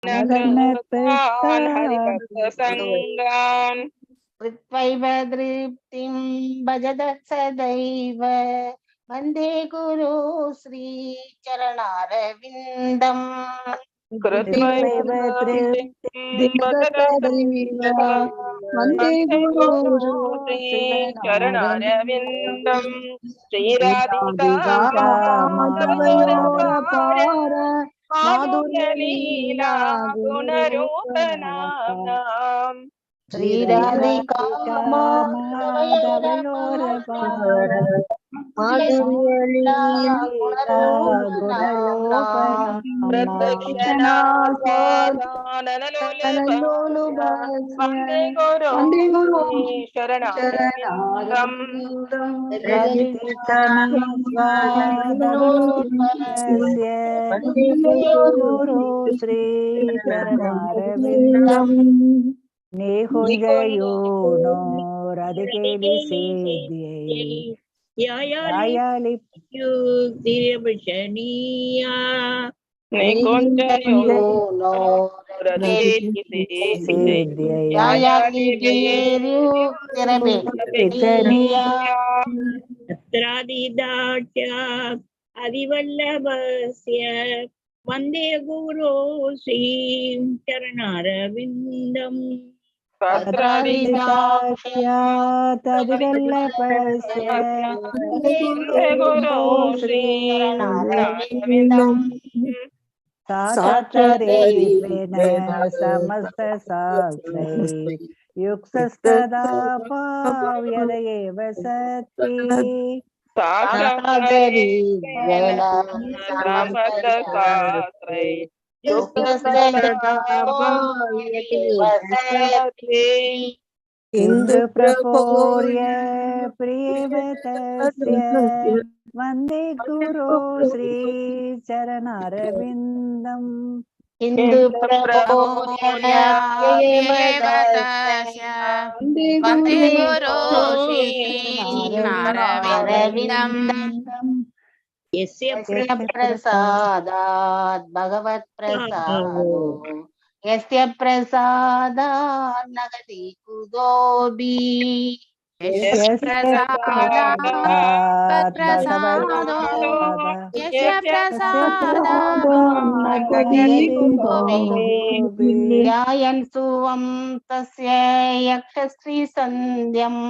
अनघ्नकृतान् हरिभक्तसङ्गान् कृत्वैव दृप्तिं भजत सदैव वन्दे गुरु श्रीचरणारविन्दम् कृत्वैव तृप्तिं भजत सदैव वन्दे गुरु श्रीचरणारविन्दम् श्रीराधिका माधवयोरपार माधुर्यलीला गुणरूपनाम्नाम् श्रीराधिका माधवयोरपार माधुर्यलीला प्रदक्षिणास्वादानलोलुभस्य वन्दे गुरु शरणारविन्दम् प्रदक्षिणास्वादानलोलुभस्य गुरु श्रीचरणारविन्दम् निहुञ्जयो नो रदिकेलिसेद्यै यायालिप्युक्तिर्वचनीया निकुञ्जयो नो रदिकेलिसेद्यै यायालिप्युक्तिर्वचनीया तत्रादिदाट्या आदिवल्लभस्य वन्दे गुरु श्रीचरणारविन्दम् तद्वल्लभस्य गुरु श्रीचरणारविन्दम् साक्षात्परेण समस्तसाक्षै युक्तस्तदा पाव्यदयेव सत्ति साक्षात्परेण समस्तसाक्षै इन्दुप्रपोर्य प्रियवतस्य वन्दे गुरु श्रीचरणारविन्दम् इन्दुप्रपोर्य प्रियवतस्य वन्दे गुरु श्रीचरणारविन्दम् यस्य प्रसादात् भगवत्प्रसादो यस्य प्रसादात् नगति कुतोऽपि यस्य प्रसादात् नगति कुतोऽपि ध्यायन् सुवं तस्य यक्षश्रीसन्ध्यम्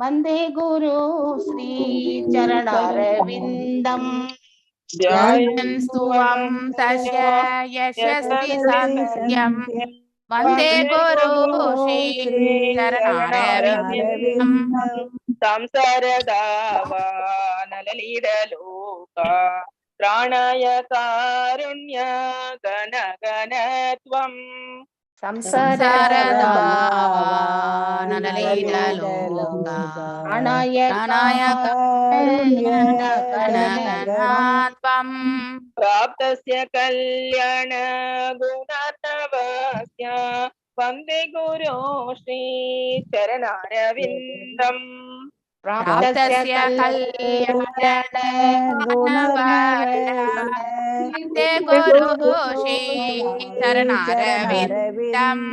वन्दे गुरु श्रीचरणारविन्दम् ध्यायन् सुवं तस्य यशस्विसन्ध्यम् वन्दे गुरु श्रीचरणारविन्दम् संसारदावानललीडलोका प्राणाय कारुण्य गणगणत्वम् संसारदावानललीडलोका प्राणाय कारुण्य गणगणत्वम् प्राप्तस्य कल्याण गुणार्णवस्य वन्दे गुरु श्रीचरणारविन्दम् प्राप्तस्य कल्याण वन्दे गुरु श्रीचरणारविन्दम्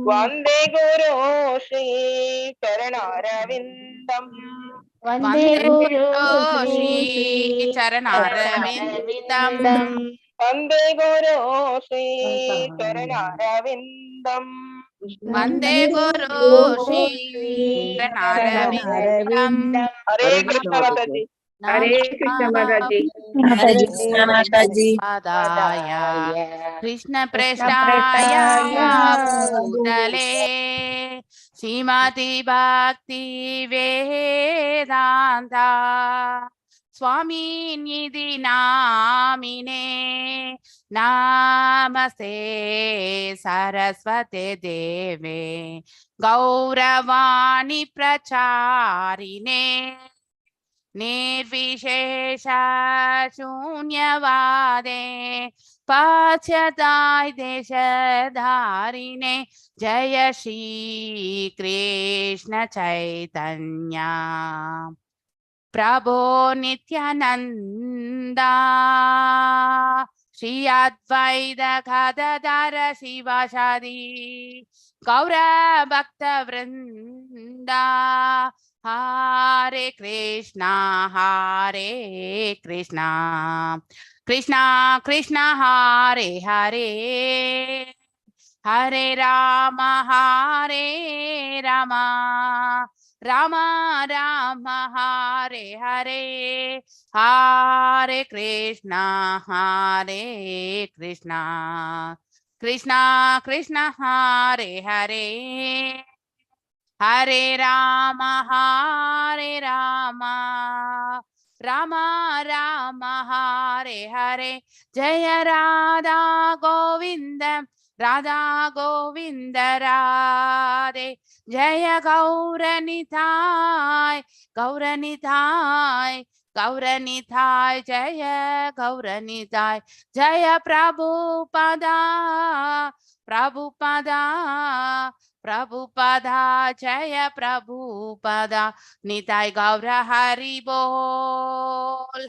वन्दे गुरु श्रीचरणारविन्दम् वन्दे गुरु श्रीचरणारविन्दम् वन्दे गुरु श्रीचरणारविन्दम् वन्दे गुरु श्रीचरणारविन्दम् हरे कृष्ण माताजी हरे कृष्ण माताजी कृष्ण पृष्ठाय भूतले श्रीमती भक्ति वेदांता स्वामिनिधि नामिने नमस्ते सरस्वते देवे गौरवाणी प्रचारिणे निर्विशेष शून्यवादे पाश्चात्य देशधारिणे जय श्री कृष्ण चैतन्य प्रभो Nityananda Shri Advaita Gadadhara Shivasadi Gaura Bhakta Vrinda Hare Krishna Krishna Krishna Hare Hare Hare Rama Rama Rama Hare Hare Hare Krishna Krishna Krishna Hare Hare Hare Rama Rama Rama Hare Hare Jaya Radha Govinda Radhe Jaya Gauranithai Jaya Gauranithai Jaya Prabhupada Jaya Prabhupada Nitai Gaura Hari Bol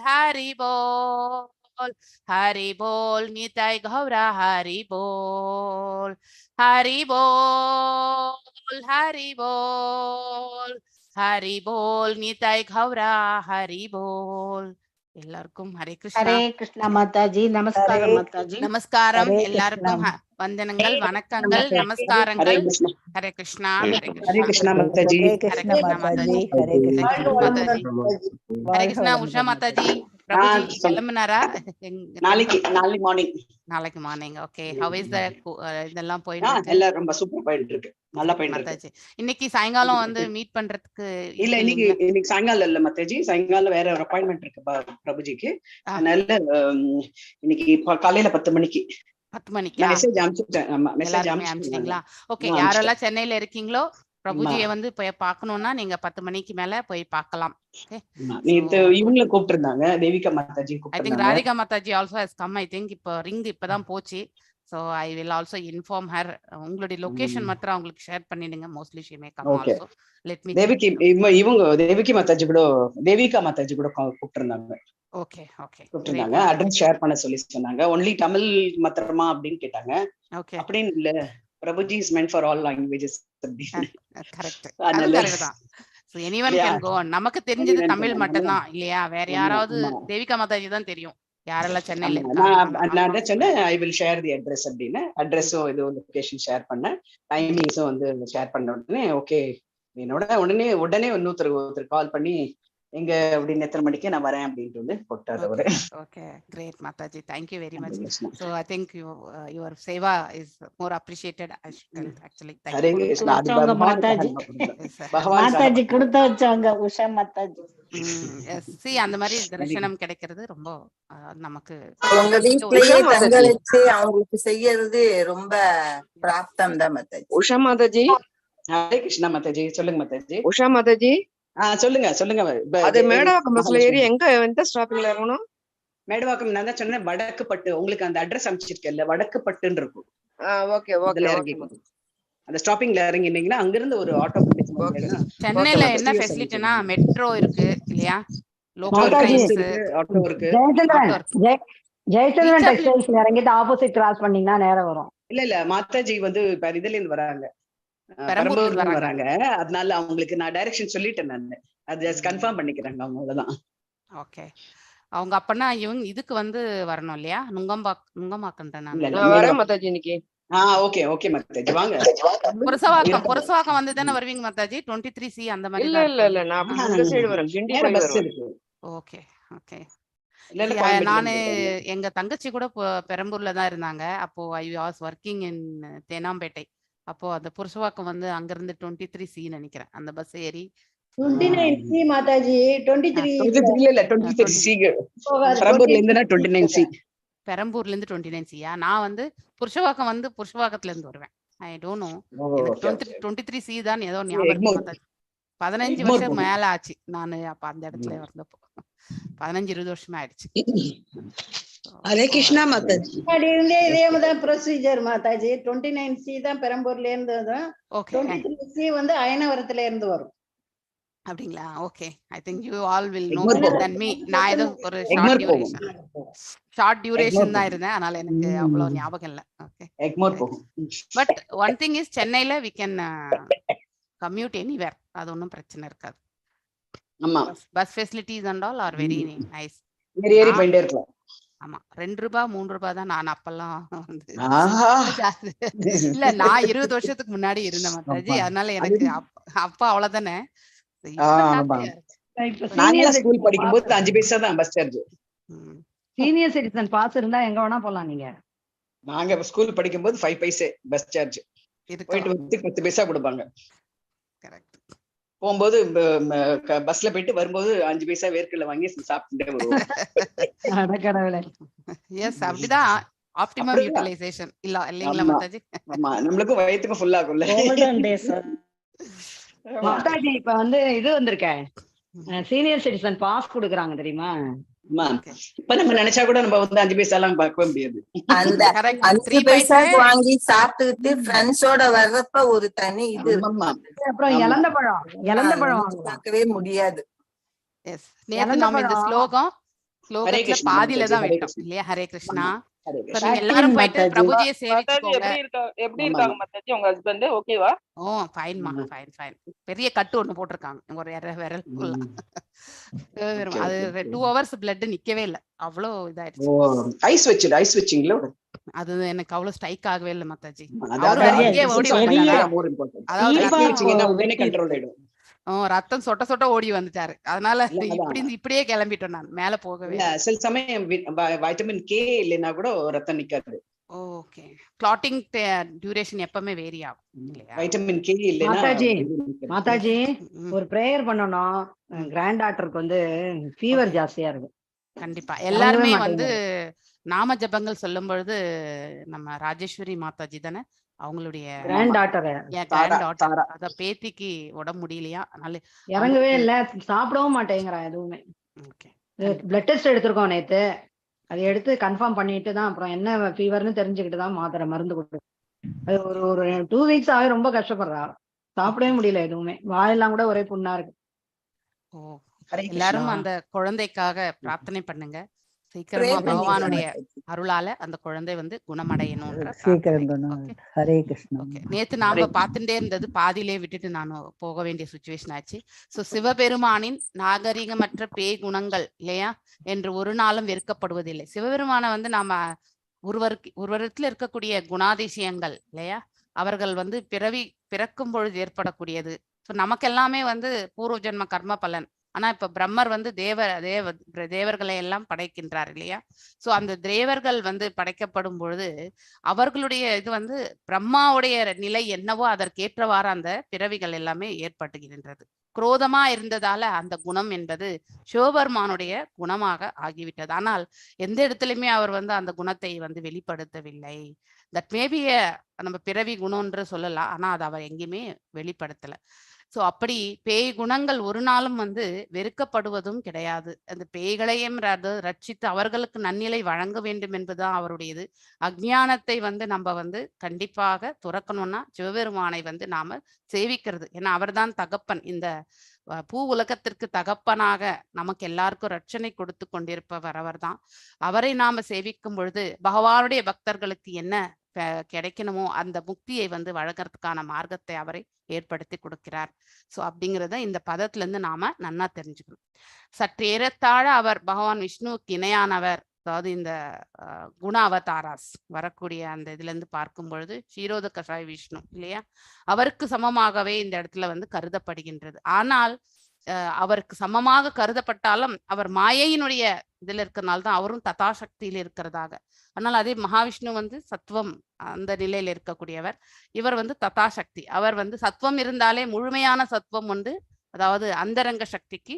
Nitai Gaura Hari Bol Nitai Gaura Hari Bol எல்லாருக்கும் ஹரே கிருஷ்ணா. ஹரே கிருஷ்ணா மாதாஜி. நமஸ்காரம் மாதாஜி. நமஸ்காரம். எல்லாருக்கும் வந்தனங்கள், வணக்கங்கள், நமஸ்காரங்கள். ஹரே கிருஷ்ணா. ஹரே கிருஷ்ணா மாதாஜி. ஹரே கிருஷ்ணா மாதாஜி. ஹரே கிருஷ்ணா. உஷா மாதாஜி பிரபுஜி கிளம்பினாரா? நாளைக்கு morning. Okay. How is the இதெல்லாம் போயிட்டு இருக்கு? எல்லாம் ரொம்ப சூப்பரா போயிட்டு இருக்கு. நல்லா போயிட்டு இருக்கு. இன்னைக்கு சாயங்காலம் வந்து மீட் பண்றதுக்கு இல்ல, இன்னைக்கு சாயங்காலம் இல்ல மாதாஜி. சாயங்காலம் வேற ஒரு அப்பாயின்ட்மென்ட் இருக்கு பிரபுஜிக்கு. அதனால இன்னைக்கு காலையில 10 மணிக்கு மெசேஜ் அனுப்பிச்சிட்டேன். மெசேஜ் அனுப்பிச்சிட்டீங்களா? ஓகே. யாரெல்லாம் சென்னையில இருக்கீங்களோ பிரபுஜியை வந்து போய் பார்க்கணும்னா நீங்க 10 மணிக்கு மேல போய் பார்க்கலாம். இவங்களை கூப்பிட்டிருந்தாங்க, Devika mataji I think Radhika mataji also has come. I think இப்போ ரிங் இப்பதான் போச்சு. So I will also inform her. உங்களுடைய லொகேஷன் மட்டும் அவங்களுக்கு ஷேர் பண்ணிடுங்க. Mostly she may come also. Let me Devika mataji கூட கூப்பிட்டிருந்தாங்க. ஓகே கூப்பிட்டிருந்தாங்க. அட்ரஸ் ஷேர் பண்ண சொல்லி சொன்னாங்க. ஒன்லி தமிழ் மாத்திரமா அப்படின்னு கேட்டாங்க. ஓகே. அப்படின்னு இல்ல, Prabhuji is meant for all languages. Correct. அதுதான். So anyone can go on. நமக்கு தெரிஞ்சது தமிழ் மட்டும் தான் இல்லையா? வேற யாராவது தேவிகா மாதாஜி தான் தெரியும். யாரெல்லாம் சென்னையில இருக்காங்க. நான் சொன்னேன் I will share the address அப்படின்னு. அட்ரஸும் இது லொகேஷன் ஷேர் பண்ண, டைமிங்ஸும் வந்து ஷேர் பண்ண உடனே ஓகே உடனே ஒருத்தர் கால் பண்ணி எங்க அப்படின்னு எத்தனை மணிக்கு நான் வரேன் அப்படின்ட்டு வந்து போட்டாரு அவரு. Okay, great Mataji. Thank you very much. So I think your seva is more appreciated actually. Hare Krishna. Mataji கொடுத்து வச்சாங்க உஷா மாதாஜி. see அந்த மாதிரி தரிசனம் கிடைக்கிறது ரொம்ப நமக்கு உங்க வீட்லயே தங்களுக்கு அவங்களுக்கு செய்யறது ரொம்ப பிராப்தம் தான் மாதாஜி. உஷா மாதாஜி. ஹரே கிருஷ்ணா மாதாஜி. சொல்லுங்க மாதாஜி. உஷா மாதாஜி. சொல்லுங்க. அது மேடவாக்கம் பஸ்ல ஏறி எந்த ஸ்டாப்பிங்ல இறங்கணும்? மேடவாக்கம் நான் தான் சொன்னேன், வடக்கு பட்டு. உங்களுக்கு அந்த அட்ரஸ் அனுப்பிச்சிருக்கேன்ல, வடக்கு பட்டுன்னு இருக்கும். ஓகே. அந்த ஸ்டாப்பிங்ல இறங்கினீங்கன்னா அங்கிருந்து ஒரு ஆட்டோ பிடிச்சு. சென்னையில என்ன ஃபெசிலிட்டினா மெட்ரோ இருக்கு இல்லையா? லோக்கல் ட்ரெயின்ஸ் ஆட்டோ இருக்கு. ஜெயச்சந்திரன் டெக்ஸ்டைல்ஸ்ல இறங்கிட்டு ஆப்போசிட் கிராஸ் பண்ணீங்கன்னா நேரா வரும். இல்ல மாதாஜி வந்து இதுல இருந்து வராங்க, பெரம்பூர்ல வராங்க. அதனால அவங்களுக்கு நான் டைரக்ஷன் சொல்லிட்டேன். நான் அது கன்ஃபார்ம் பண்ணிக்கிறாங்க அவங்க. அவ்வளவுதான். ஓகே. அவங்க அப்பனா இவங்க இதுக்கு வந்து வரணும் இல்லையா? நுங்கம்பாக்கன்றேன் நான். வரேன் மாதாஜி இன்னைக்கு. ஓகே மாதாஜி வாங்க. புரசவாக்கம் வந்து தானே வருவீங்க மாதாஜி? 23C அந்த மாதிரி. இல்ல நான் அந்த சைடு வரேன். கிண்டி போய் வரேன். ஓகே. நானு எங்க தங்கச்சி கூட பெரம்பூர்ல தான் இருந்தாங்க. அப்போ I was working in Teynampet. அப்போ அந்த புரசவாக்கம் வந்து அங்க இருந்து 23C நினைக்கிறேன் அந்த பஸ் ஏறி 29C மாதாஜி. 23 இல்ல 23C பெரம்பூர்ல இருந்து 29C. பெரம்பூர்ல இருந்து 29C-யா? நான் வந்து புருஷவாக்கத்துல இருந்து வருவேன். I don't know. 23C தான் ஏதோ ஞாபகம் மாதாஜி. 15 வருஷம் மேல ஆச்சு நான் அப்ப அந்த இடத்துல இருந்தப்போ. 15-20 வருஷமா ஆயிடுச்சு. ஹரே கிருஷ்ணா மாதாஜி. இதே மாதிரி ப்ரொசீஜர் மாதாஜி. 29C தான் பெரம்பூர்ல இருந்து வரும். 23C வந்து அயனவரத்துல இருந்து வரும். அப்படிங்களா? Okay. I think you all will know Egmore better போகும். Than me. நான் ஏதோ ஒரு எக்மோர் போகும். ஷார்ட் டியூரேஷன் எக்மோர் தான் போகும். இருந்தேன். அதனால எனக்கு அவ்வளவு ஞாபகம் இல்ல. ஓகே. எக்மோர் போகும். பட் ஒன் திங் இஸ் சென்னையில வி கேன் கம்யூட் எனிவேர். அது ஒன்றும் பிரச்சனை இருக்காது. ஆமா, bus facilities and all are very nice. ஏறி போயிட்டே இருக்கலாம். ஆமா, 2 ரூபாய் 3 ரூபாய் தான் நான் அப்பெல்லாம் வந்து ஆஹா. இல்ல, நான் 20 வருஷத்துக்கு முன்னாடி இருந்தேன் மாதாஜி. அதனால எனக்கு அப்பா அவ்வளவுதானே. ஆமா. நாங்க ஸ்கூல் படிக்கும்போது 5 பைசா தான் bus charge. Senior citizen pass இருந்தா எங்க வேணா போலாம் நீங்க. நாங்க ஸ்கூல் படிக்கும்போது 5 பைசே பஸ் சார்ஜ். போயிட்டு வந்து 10 பைசா கொடுப்பாங்க. கரெக்ட். போகும்போது பஸ்ல போயிட்டு வரும்போது 5 பைசா வேர்க்கடலை வாங்கி சாப்பிட்டுட்டே வருவோம். கடவுளே. எஸ், அப்படிதான் ஆப்டிமம் யூட்டிலைசேஷன் இல்லைங்களா மாதாஜி? ஆமா, நம்மளுக்கும் வயிற்றுக்கும் ஃபுல் ஆகும்ல. மாதாஜி இப்ப வந்து இது வந்திருக்கேன், சீனியர் சிட்டிசன் பாஸ் கொடுக்குறாங்க தெரியுமா? இப்ப நம்ம நினைச்சா கூட நம்ம வந்து 5 பைசா எல்லாம் பார்க்கவே முடியாது. அந்த 5 பைசா வாங்கி சாப்பிட்டுக்கிட்டு ஃப்ரெண்ட்ஸோட வர்றப்ப ஒரு தனி இது. அப்புறம் இழந்த பழம் பார்க்கவே முடியாது. எஸ், நேத்து நம்ம இந்த ஸ்லோகத்துல பாதியில தான் விட்டோம் இல்லையா? ஹரே கிருஷ்ணா. எல்லாரும் போயிட்டு பிரபுஜியை சேவிச்சுக்கோங்க. எப்படி இருக்காங்க மாதாஜி உங்க ஹஸ்பண்ட்? ஓகேவா? ஓ, ஃபைன்மா, ஃபைன். பெரிய கட்டு ஒண்ணு போட்டிருக்காங்க ஒரு விரல் ஃபுல்லா. அது 2 hours பிளட் நிக்கவே இல்ல, அவ்வளவு இதாயிடுச்சு. ஐஸ் வச்சீங்களா? அது எனக்கு அவ்வளவு ஸ்ட்ரைக் ஆகவே இல்ல மாதாஜி. ரத்தம் சொட்ட ஓடி வந்துட்டாரு. அதனால இப்படியே கிளம்பிட்டோம். நான் மேல போகவே. சில சமயம் வைட்டமின் கே இல்லைன்னா கூட ரத்தம் நிக்காது. ஓகே. கிளாட்டிங் டியூரேஷன் எப்பவுமே வேரி ஆகும் இல்லையா? வைட்டமின் கே இல்லைன்னா. மாதாஜி ஒரு பிரேயர் பண்ணணும். கிராண்ட் டாட்டருக்கு வந்து ஃபீவர் ஜாஸ்தியா இருக்கு. கண்டிப்பா எல்லாருமே வந்து நாம ஜபங்கள் சொல்லும் பொழுது நம்ம ராஜேஸ்வரி மாதாஜி தானே அவங்களுடைய கிராண்ட் டாட்டர், அத பேத்திக்கு உடம்பு முடியலையா, அதனால இறங்கவே இல்ல, சாப்பிடவும் மாட்டேங்கிறா எதுவுமே. பிளட் டெஸ்ட் எடுத்திருக்கோம் நேத்து. அதை எடுத்து கன்ஃபார்ம் பண்ணிட்டு தான் அப்புறம் என்ன ஃபீவர்னு தெரிஞ்சுக்கிட்டு தான் மாத்திரை மருந்து கொடுத்து. அது ஒரு 2 weeks ஆகவே ரொம்ப கஷ்டப்படுறா. சாப்பிடவே முடியல எதுவுமே. வாயெல்லாம் கூட ஒரே புண்ணா இருக்கு. எல்லாரும் அந்த குழந்தைக்காக பிரார்த்தனை பண்ணுங்க. சீக்கிரமா பகவானுடைய அருளால அந்த குழந்தை வந்து குணமடையணும்ன்ற ஹரே கிருஷ்ணா. நேத்து நாம பார்த்துட்டே இருந்தது பாதியிலே விட்டுட்டு நான் போக வேண்டிய சுச்சுவேஷன் ஆச்சு. சோ சிவபெருமானின் நாகரிகமற்ற பேய் குணங்கள் இல்லையா என்று ஒரு நாளும் வெறுக்கப்படுவதில்லை. சிவபெருமான வந்து நாம ஒருவரத்துல இருக்கக்கூடிய குணாதிசயங்கள் இல்லையா, அவர்கள் வந்து பிறக்கும் பொழுது ஏற்படக்கூடியது. ஸோ நமக்கு எல்லாமே வந்து பூர்வ ஜென்ம கர்ம பலன். ஆனா இப்ப பிரம்மர் வந்து தேவர்களை எல்லாம் படைக்கின்றார் இல்லையா? சோ அந்த தேவர்கள் வந்து படைக்கப்படும் பொழுது அவர்களுடைய இது வந்து பிரம்மாவுடைய நிலை என்னவோ அதற்கேற்றவாறு அந்த பிறவிகள் எல்லாமே ஏற்பட்டுகின்றது. குரோதமா இருந்ததால அந்த குணம் என்பது சிவபெருமானுடைய குணமாக ஆகிவிட்டது. ஆனால் எந்த இடத்துலயுமே அவர் வந்து அந்த குணத்தை வந்து வெளிப்படுத்தவில்லை. தட் மேபி நம்ம பிறவி குணம்ன்று சொல்லலாம், ஆனா அதை அவர் எங்கேயுமே வெளிப்படுத்தல. சோ அப்படி பேய் குணங்கள் ஒரு நாளும் வந்து வெறுக்கப்படுவதும் கிடையாது. அந்த பேய்களையும் ரட்சித்து அவர்களுக்கு நன்னிலை வழங்க வேண்டும் என்பதுதான் அவருடையது. அஞ்ஞானத்தை வந்து நம்ம வந்து கண்டிப்பாக துறக்கணும்னா சிவபெருமானை வந்து நாம சேவிக்கிறது. ஏன்னா அவர்தான் தகப்பன். இந்த பூ உலகத்திற்கு தகப்பனாக நமக்கு எல்லாருக்கும் ரட்சணை கொடுத்து கொண்டிருப்பவர் அவர்தான். அவரை நாம சேவிக்கும் பொழுது பகவானுடைய பக்தர்களுக்கு என்ன கிடைக்கணுமோ அந்த முக்தியை வந்து வழங்கறதுக்கான மார்க்கத்தை அவரை ஏற்படுத்தி கொடுக்கிறார். சோ அப்படிங்கிறத இந்த பதத்துல இருந்து நாம நன்னா தெரிஞ்சுக்கணும். சற்று ஏறத்தாழ அவர் பகவான் விஷ்ணுவுக்கு இணையானவர். அதாவது இந்த குண அவதாராஸ் வரக்கூடிய அந்த இதுல இருந்து பார்க்கும் பொழுது ஷீரோத கஷாய் விஷ்ணு இல்லையா, அவருக்கு சமமாகவே இந்த இடத்துல வந்து கருதப்படுகின்றது. ஆனால் அவருக்கு சமமாக கருதப்பட்டாலும் அவர் மாயையினுடைய இதுல இருக்கிறனால்தான் அவரும் ததாசக்தியில இருக்கிறதாக. ஆனால் அதே மகாவிஷ்ணு வந்து சத்துவம் அந்த நிலையில இருக்கக்கூடியவர், இவர் வந்து ததாசக்தி. அவர் வந்து சத்துவம் இருந்தாலே முழுமையான சத்துவம் வந்து அதாவது அந்தரங்க சக்திக்கு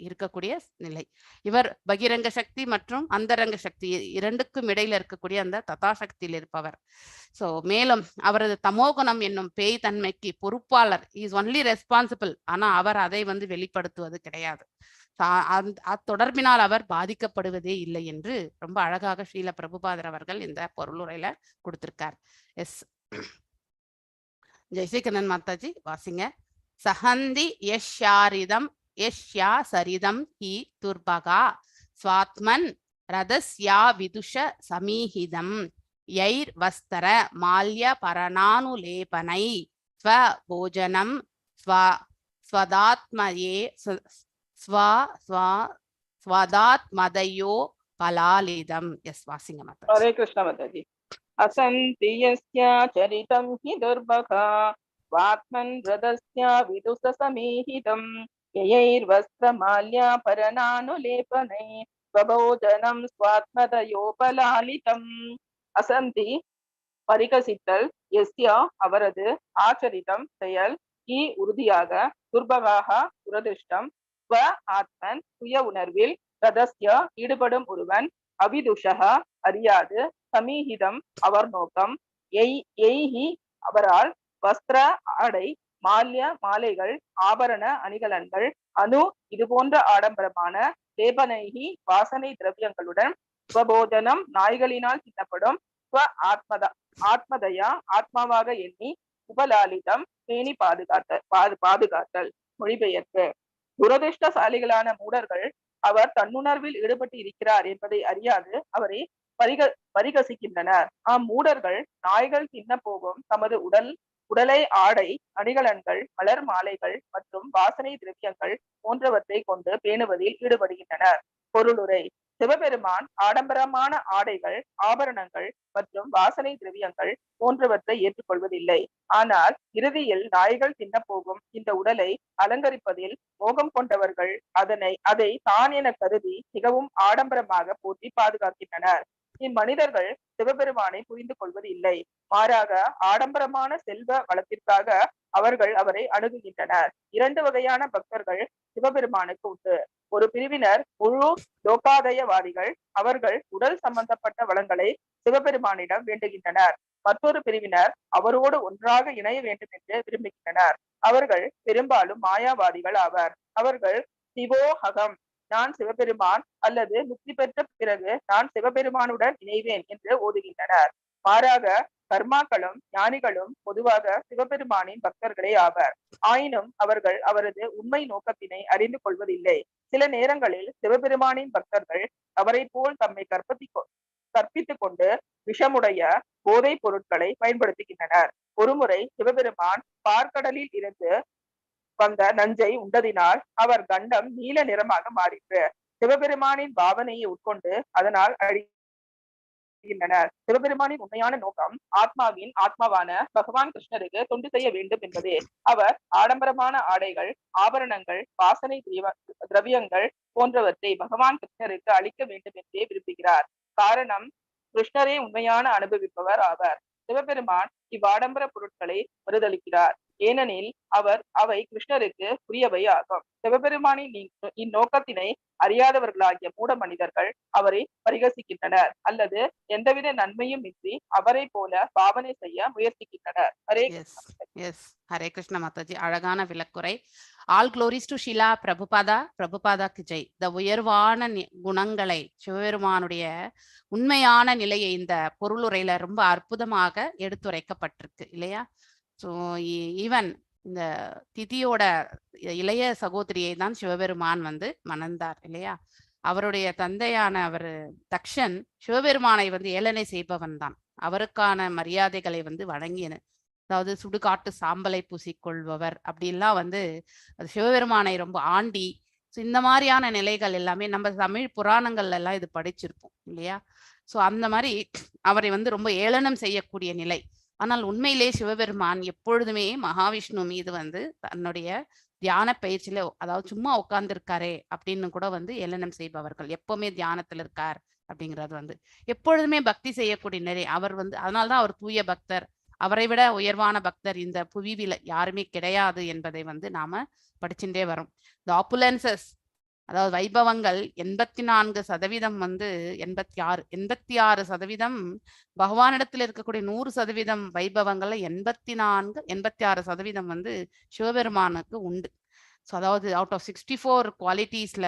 இருக்கக்கூடிய நிலை. இவர் பகிரங்க சக்தி மற்றும் அந்தரங்க சக்தி இரண்டுக்கும் இடையில இருக்கக்கூடிய அந்த ததாசக்தியில் இருப்பவர். சோ மேலும் அவரது தமோகுணம் என்னும் பேய் தன்மைக்கு பொறுப்பாளர். Is only responsible. ஆனா அவர் அதை வந்து வெளிப்படுத்துவது கிடையாது. தொடர்பினால் அவர் பாதிக்கப்படுவதே இல்லை என்று ரொம்ப அழகாக ஸ்ரீல பிரபுபாதர் அவர்கள் இந்த பொருளுரையில கொடுத்திருக்கார். எஸ், ஜெய்ஸ்ரீ கண்ணன் மாதாஜி வாசிங்க. சஹந்தி யஷ்யா சரிதம் ஹி துர்பகா ஸ்வாத்மன் ரதஸ்யா விதுஷ சமீஹிதம் யைர் வஸ்தர மால்ய பரணானுலேபனை ஸ்வ போஜனம் ஸ்வதாத்மயே ஸ்வதாத்மதயோ பலாலிதம். எஸ் வாசிங்க மாதா. ஹரே கிருஷ்ண மாதாஜி. असन्ति यस्य चरितं हि दुर्भगा स्वात्मन् हृदस्य विदुषसमीहितं ययैर्वस्त्रमाल्याभरणानुलेपनै स्वभोजनं स्वात्मदयोपलालितम्. असन्ति பரிகசித்தல், எஸ்ய அவரது, ஆச்சரிதம் செயல், ஈ உறுதியாக, துர்பகாக துரதிருஷ்டம், ஸ்வ ஆத்மன் சுய உணர்வில், ரதஸ்ய ஈடுபடும் ஒருவன், அவிதுஷக அறியாது, சமீஹிதம் அவர் நோக்கம், எய்ஹி அவரால், வஸ்திர ஆடை, மால்ய மாலைகள், ஆபரண அணிகலன்கள், அணு இது போன்ற ஆடம்பரமான, லேபனைகி வாசனை திரவியங்களுடன், ஸ்வபோஜனம் நாய்களினால் தின்னப்படும், ஸ்வ ஆத்மதயா ஆத்மாவாக எண்ணி, உபலாலிதம் பேணி பாதுகாத்தல். மொழிபெயர்ப்பு. துரதிருஷ்டசாலிகளான மூடர்கள் அவர் தன்னுணர்வில் ஈடுபட்டு இருக்கிறார் என்பதை அறியாது அவரை பரிகசிக்கின்றனர். மூடர்கள் நாய்கள் தின்ன போகும் தமது உடலை ஆடை, அணிகலன்கள், மலர் மாலைகள் மற்றும் வாசனை திரவியங்கள் போன்றவற்றை கொண்டு பேணுவதில் ஈடுபடுகின்றனர். பொருளுரை. சிவபெருமான் ஆடம்பரமான ஆடைகள், ஆபரணங்கள் மற்றும் வாசனை திரவியங்கள் போன்றவற்றை ஏற்றுக்கொள்வதில்லை. ஆனால் இறுதியில் நாய்கள் தின்ன போகும் இந்த உடலை அலங்கரிப்பதில் மோகம் கொண்டவர்கள் அதை தான் என கருதி மிகவும் ஆடம்பரமாக போற்றி பாதுகாக்கின்றனர். இம்மனிதர்கள் சிவபெருமானை புரிந்து கொள்வது இல்லை. மாறாக ஆடம்பரமான செல்வ வளத்திற்காக அவர்கள் அவரை அணுகுகின்றனர். 2 வகையான பக்தர்கள் சிவபெருமானுக்கு உண்டு. ஒரு பிரிவினர் முழு லோகாதயவாதிகள். அவர்கள் உடல் சம்பந்தப்பட்ட வளங்களை சிவபெருமானிடம் வேண்டுகின்றனர். மற்றொரு பிரிவினர் அவரோடு ஒன்றாக இணைய வேண்டும் என்று விரும்புகின்றனர். அவர்கள் பெரும்பாலும் மாயாவாதிகள் ஆவர். அவர்கள் சிவோஹகம், நான் சிவபெருமான், அல்லது முக்தி பெற்ற பிறகு நான் சிவபெருமானுடன் இணைவேன் என்று ஓதுகின்றனர். மாறாக கர்மாக்களும் ஞானிகளும் பொதுவாக சிவபெருமானின் பக்தர்களே ஆவர். ஆயினும் அவர்கள் அவரது உண்மை நோக்கத்தினை அறிந்து கொள்வதில்லை. சில நேரங்களில் சிவபெருமானின் பக்தர்கள் அவரை போல் தம்மை கற்பித்துக் கொண்டு விஷமுடைய போதைப் பொருட்களை பயன்படுத்துகின்றனர். ஒருமுறை சிவபெருமான் பார்க்கடலில் இருந்து வந்த நஞ்சை உண்டதினால் அவர் கண்டம் நீல நிறமாக மாறிற்று. சிவபெருமானின் பாவனையை உட்கொண்டு அதனால் சிவபெருமானின் உண்மையான நோக்கம் ஆத்மாவின் ஆத்மாவான பகவான் கிருஷ்ணருக்கு தொண்டு செய்ய வேண்டும் என்பதே. அவர் ஆடம்பரமான ஆடைகள், ஆபரணங்கள், வாசனை திரவியங்கள் போன்றவற்றை பகவான் கிருஷ்ணருக்கு அளிக்க வேண்டும் என்றே விரும்புகிறார். காரணம், கிருஷ்ணரே உண்மையான அனுபவிப்பவர் ஆவர். சிவபெருமான் இவ்வாடம்பர பொருட்களை மறுதளிக்கிறார். ஏனெனில் அவை கிருஷ்ணருக்கு உரியவை ஆகும். சிவபெருமானின் இந்நோக்கத்தினை அறியாதவர்களாகிய மூட மனிதர்கள் அவரை பரிகசிக்கின்றனர் அல்லது எந்தவித நன்மையும் இன்றி அவரை போல பாவனை செய்ய முயற்சிக்கின்றனர். ஹரே கிருஷ்ண மாதாஜி. அழகான விளக்குரை. All glories to Shila Prabhupada. பிரபுபாதாக்கு ஜெய். இந்த உயர்வான குணங்களை, சிவபெருமானுடைய உண்மையான நிலையை இந்த பொருளுரையில ரொம்ப அற்புதமாக எடுத்துரைக்கப்பட்டிருக்கு இல்லையா? ஸோ ஈவன் இந்த திதியோட இளைய சகோதரியை தான் சிவபெருமான் மணந்தார் இல்லையா? அவருடைய தந்தையான அவர் தக்ஷன் சிவபெருமானை ஏளனை செய்பவன் தான். அவருக்கான மரியாதைகளை வழங்கின. அதாவது சுடுகாட்டு சாம்பலை பூசிக்கொள்பவர் அப்படிலாம் அது சிவபெருமானை ரொம்ப ஆண்டி. ஸோ இந்த மாதிரியான நிலைகள் எல்லாமே நம்ம தமிழ் புராணங்கள்ல எல்லாம் இது படிச்சிருப்போம் இல்லையா? ஸோ அந்த மாதிரி அவரை ரொம்ப ஏளனம் செய்யக்கூடிய நிலை. ஆனால் உண்மையிலே சிவபெருமான் எப்பொழுதுமே மகாவிஷ்ணு மீது தன்னுடைய தியான பயிற்சியில, அதாவது சும்மா உட்கார்ந்து இருக்காரே அப்படின்னு கூட ஏளனம் செய்பவர்கள். எப்பவுமே தியானத்துல இருக்கார் அப்படிங்கிறது எப்பொழுதுமே பக்தி செய்யக்கூடிய நிலை. அவர் அதனால்தான் அவர் தூய பக்தர். அவரை விட உயர்வான பக்தர் இந்த புவியில யாருமே கிடையாது என்பதை நாம படிச்சுட்டே வரோம். இந்த ஆப்புலன்சஸ், அதாவது வைபவங்கள் 84% 86% பகவானிடத்தில் இருக்கக்கூடிய 100% வைபவங்கள்ல 86% சிவபெருமானுக்கு உண்டு. ஸோ அதாவது அவுட் ஆஃப் 64 குவாலிட்டிஸ்ல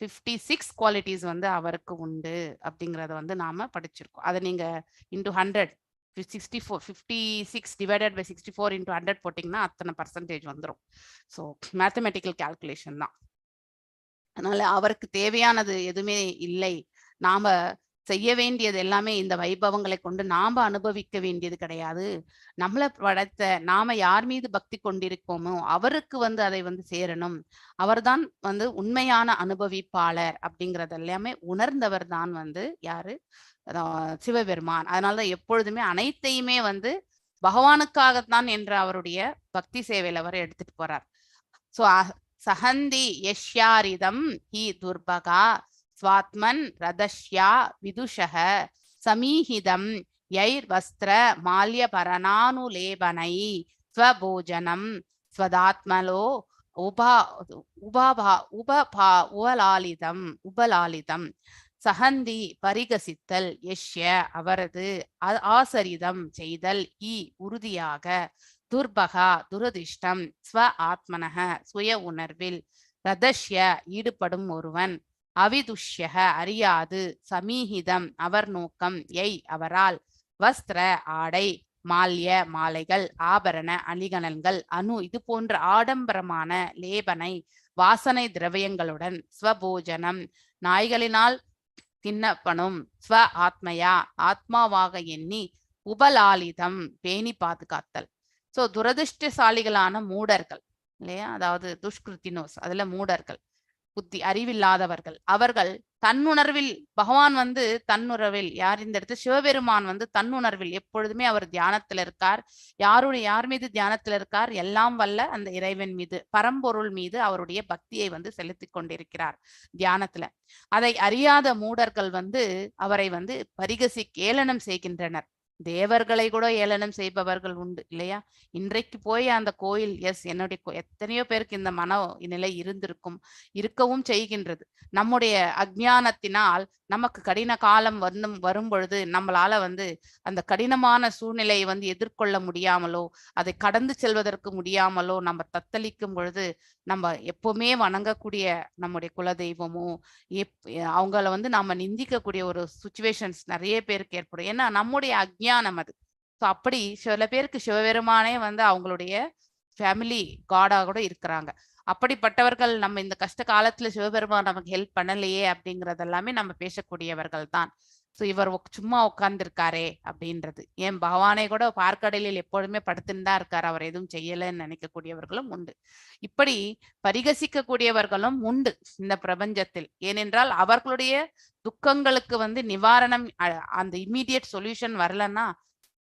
56 குவாலிட்டிஸ் அவருக்கு உண்டு அப்படிங்கிறத நாம படிச்சிருக்கோம். அதை நீங்க into 100 56 divided by 64 into 100 போட்டிங்கன்னா அத்தனை பர்சன்டேஜ் வந்துடும். ஸோ மேத்தமெட்டிக்கல் கால்குலேஷன் தான். அதனால அவருக்கு தேவையானது எதுவுமே இல்லை. நாம செய்ய வேண்டியது எல்லாமே இந்த வைபவங்களை கொண்டு நாம அனுபவிக்க வேண்டியது கிடையாது. நம்மளை படைத்த நாம யார் மீது பக்தி கொண்டிருக்கோமோ அவருக்கு அதை சேரணும். அவர்தான் உண்மையான அனுபவிப்பாளர் அப்படிங்கறது எல்லாமே உணர்ந்தவர் தான் யாரு, சிவபெருமான். அதனாலதான் எப்பொழுதுமே அனைத்தையுமே பகவானுக்காகத்தான் என்ற அவருடைய பக்தி சேவையில அவர் எடுத்துட்டு போறார். சோ சஹந்தி யஷ்யாரிதம் ஹி துர்பகா ஸ்வாத்மன் ரதஷ்யா விதுஷக சமீஹிதம் யைர் வஸ்திர மால்ய பரணானுலேபனை ஸ்வபோஜனம் ஸ்வதாத்மலோ உபலாலிதம் சஹந்தி பரிகசித்தல் யஷ்ய அவரது ஆசரிதம் செய்தல் இ உறுதியாக துர்பகா துரதிஷ்டம் ஸ்வ ஆத்மனக சுய உணர்வில் ரதஷ்ய ஈடுபடும் ஒருவன் அவிதுஷ்யக அறியாது சமீஹிதம் அவர் நோக்கம் எய் அவரால் வஸ்திர ஆடை மால்ய மாலைகள் ஆபரண அணிகலன்கள் அணு இது போன்ற ஆடம்பரமான லேபனை வாசனை திரவியங்களுடன் ஸ்வபோஜனம் நாய்களினால் தின்னப்படும் ஸ்வ ஆத்மயா ஆத்மாவாக எண்ணி உபலாலிதம் பேணி பாதுகாத்தல். சோ துரதிருஷ்டசாலிகளான மூடர்கள் இல்லையா, அதாவது துஷ்கிருத்தினோஸ், அதுல மூடர்கள், புத்தி அறிவில்லாதவர்கள், அவர்கள் தன்னுணர்வில் பகவான் தன்னுணர்வில் யார் இந்த இடத்துல சிவபெருமான் தன்னுணர்வில் எப்பொழுதுமே அவர் தியானத்துல இருக்கார். யார் மீது தியானத்துல இருக்கார்? எல்லாம் வல்ல அந்த இறைவன் மீது, பரம்பொருள் மீது அவருடைய பக்தியை செலுத்தி கொண்டிருக்கிறார் தியானத்துல. அதை அறியாத மூடர்கள் அவரை ஏளனம் செய்கின்றனர். தேவர்களை கூட ஏளனம் செய்பவர்கள் உண்டு இல்லையா. இன்றைக்கு போய் அந்த கோயில் என்னுடைய எத்தனையோ பேருக்கு இந்த மன நிலை இருக்கவும் செய்கின்றது. நம்முடைய அஜ்ஞானத்தினால் நமக்கு கடின காலம் வரும் பொழுது நம்மளால அந்த கடினமான சூழ்நிலையை எதிர்கொள்ள முடியாமலோ அதை கடந்து செல்வதற்கு முடியாமலோ நம்ம தத்தளிக்கும் பொழுது நம்ம எப்பவுமே வணங்கக்கூடிய நம்முடைய குலதெய்வமோ அவங்கள நாம நிந்திக்கக்கூடிய ஒரு சுச்சுவேஷன்ஸ் நிறைய பேருக்கு ஏற்படும். ஏன்னா நம்முடைய அஜ்ஞானம் அது. ஸோ அப்படி சில பேருக்கு சிவபெருமானே அவங்களுடைய ஃபேமிலி காடா கூட இருக்கிறாங்க. அப்படிப்பட்டவர்கள் நம்ம இந்த கஷ்ட காலத்துல சிவபெருமான் நமக்கு ஹெல்ப் பண்ணலையே அப்படிங்கறதெல்லாமே நம்ம பேசக்கூடியவர்கள் தான். ஸோ இவர் சும்மா உட்கார்ந்துருக்காரே அப்படின்றது. ஏன் பகவானை கூட பார்க்கடலில் எப்பொழுதுமே படுத்துன்னு தான் இருக்காரு, அவர் எதுவும் செய்யலைன்னு நினைக்கக்கூடியவர்களும் உண்டு. இப்படி பரிகசிக்கக்கூடியவர்களும் உண்டு இந்த பிரபஞ்சத்தில். ஏனென்றால் அவர்களுடைய துக்கங்களுக்கு நிவாரணம், அந்த இம்மீடியட் சொல்யூஷன் வரலன்னா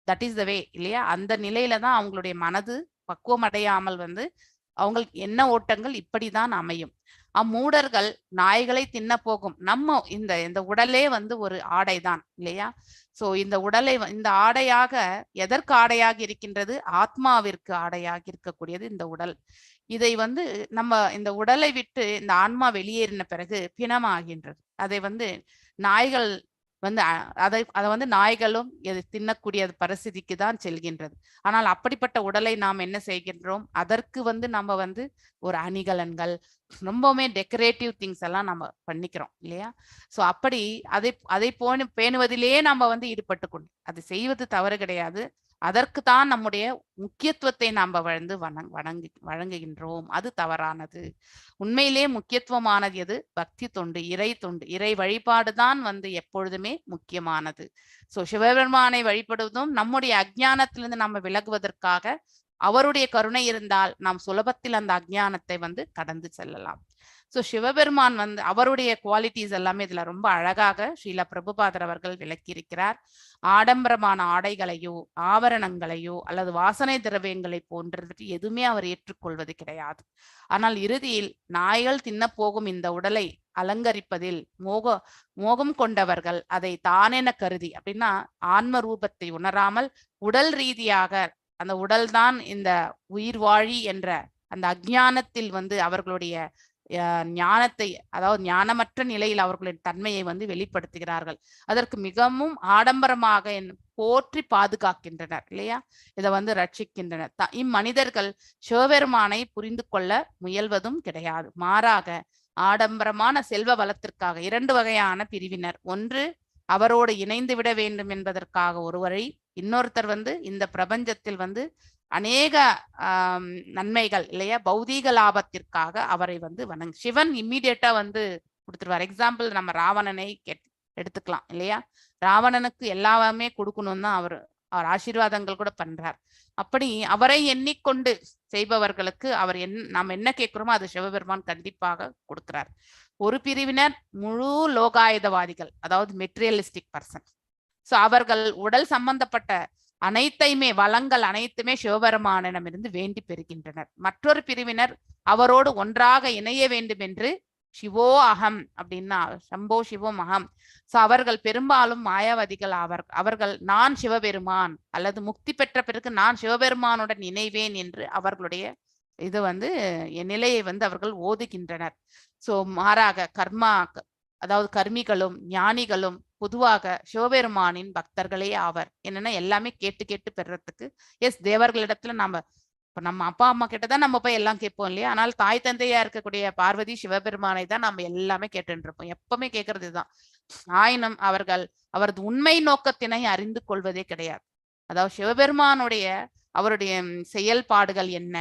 தட் இஸ் த வே இல்லையா. அந்த நிலையில தான் அவங்களுடைய மனது பக்குவம் அடையாமல் அவங்களுக்கு என்ன ஓட்டங்கள் இப்படிதான் அமையும். அம்மூடர்கள் நாய்களை தின்ன போகும். நம்ம இந்த உடலே ஒரு ஆடைதான் இல்லையா. சோ இந்த உடலை இந்த ஆடையாக எதற்கு ஆடையாக இருக்கின்றது? ஆத்மாவிற்கு ஆடையாக இருக்கக்கூடியது இந்த உடல். இதை நம்ம இந்த உடலை விட்டு இந்த ஆன்மா வெளியேறின பிறகு பிணமாகின்றது. அதை நாய்கள் அதை நாய்களும் தின்னக்கூடிய பரிಸ್ಥಿதிக்கு தான் செல்கின்றது. ஆனால் அப்படிப்பட்ட உடலை நாம் என்ன செய்கின்றோம்? அதற்கு நம்ம ஒரு அணிகலன்கள், ரொம்பவுமே டெக்கரேட்டிவ் திங்ஸ் எல்லாம் நம்ம பண்ணிக்கிறோம் இல்லையா. சோ அப்படி அதை பேணுவதிலேயே நம்ம ஈடுபட்டு கொண்டு அது செய்வது தவறு கிடையாது. அதற்கு தான் நம்முடைய முக்கியத்துவத்தை நாம வழங்குகின்றோம். அது தவறானது. உண்மையிலே முக்கியத்துவமானது எது? பக்தி தொண்டு, இறை தொண்டு, இறை வழிபாடுதான் எப்பொழுதுமே முக்கியமானது. சோ சிவபெருமானை வழிபடுவதும் நம்முடைய அஜ்ஞானத்திலிருந்து நம்ம விலகுவதற்காக. அவருடைய கருணை இருந்தால் நாம் சுலபத்தில் அந்த அஜ்ஞானத்தை கடந்து செல்லலாம். சோ சிவபெருமான் அவருடைய குவாலிட்டிஸ் எல்லாமே இதுல ரொம்ப அழகாக ஸ்ரீல பிரபுபாதர் அவர்கள் விளக்கி இருக்கிறார். ஆடம்பரமான ஆடைகளையோ ஆபரணங்களையோ அல்லது வாசனை திரவியங்களை போன்றது எதுவுமே அவர் ஏற்றுக்கொள்வது கிடையாது. ஆனால் இறுதியில் நாய்கள் தின்ன போகும் இந்த உடலை அலங்கரிப்பதில் மோகம் கொண்டவர்கள் அதை தானென கருதி, அப்படின்னா ஆன்ம ரூபத்தை உணராமல் உடல் ரீதியாக அந்த உடல்தான் இந்த உயிர் வாழி என்ற அந்த அஜ்ஞானத்தில் அவர்களுடைய ஞானத்தை, அதாவது ஞானமற்ற நிலையில் அவர்களின் தன்மையை வெளிப்படுத்துகிறார்கள். அதற்கு மிகவும் ஆடம்பரமாக போற்றி பாதுகாக்கின்றனர் இல்லையா. இதை ரட்சிக்கின்றனர். இம்மனிதர்கள் சிவபெருமானை புரிந்து கொள்ள முயல்வதும் கிடையாது. மாறாக ஆடம்பரமான செல்வ வளத்திற்காக இரண்டு வகையான பிரிவினர். ஒன்று அவரோடு இணைந்து விட வேண்டும் என்பதற்காக ஒரு வழி. இன்னொருத்தர் வந்து இந்த பிரபஞ்சத்தில் வந்து அநேக நன்மைகள் இல்லையா, பௌதீக லாபத்திற்காக அவரை வந்து சிவன் இம்மீடியட்டா வந்து கொடுத்துருவார். எக்ஸாம்பிள் நம்ம ராவணனை எடுத்துக்கலாம் இல்லையா. ராவணனுக்கு எல்லாமே கொடுக்கணும் தான் அவர் ஆசீர்வாதங்கள் கூட பண்றார். அப்படி அவரை எண்ணிக்கொண்டு செய்பவர்களுக்கு அவர் நாம் என்ன கேட்கிறோமோ அது சிவபெருமான் கண்டிப்பாக கொடுக்கிறார். ஒரு பிரிவினர் முழு லோகாயுதவாதிகள், அதாவது மெட்டீரியலிஸ்டிக் பர்சன். சோ அவர்கள் உடல் சம்பந்தப்பட்ட அனைத்தையுமே வளங்கள் அனைத்துமே சிவபெருமானிடமிருந்து வேண்டி பெறுகின்றனர். மற்றொரு பிரிவினர் அவரோடு ஒன்றாக இணைய வேண்டும் என்று சிவோ அகம் அப்படின்னா சம்போ சிவம் அகம். சோ அவர்கள் பெரும்பாலும் மாயாவதிகள் அவர்கள் நான் சிவபெருமான் அல்லது முக்தி பெற்ற பிறகு நான் சிவபெருமானுடன் இணைவேன் என்று அவர்களுடைய இது வந்து என் நிலையை வந்து அவர்கள் ஓதுகின்றனர். சோ மாறாக அதாவது கர்மிகளும் ஞானிகளும் பொதுவாக சிவபெருமானின் பக்தர்களே ஆவர். என்னன்னா எல்லாமே கேட்டு கேட்டு பெறறதுக்கு. தேவர்களிடத்துல நம்ம அப்பா அம்மா கிட்டதான் நம்ம போய் எல்லாம் கேட்போம் இல்லையா. ஆனால் தாய் தந்தையா இருக்கக்கூடிய பார்வதி சிவபெருமானை தான் நம்ம எல்லாமே கேட்டுட்டு இருப்போம். எப்பவுமே கேட்கறது இதுதான். ஆயினும் அவரது உண்மை நோக்கத்தினை அறிந்து கொள்வதே கிடையாது. அதாவது சிவபெருமானுடைய அவருடைய செயல்பாடுகள் என்ன,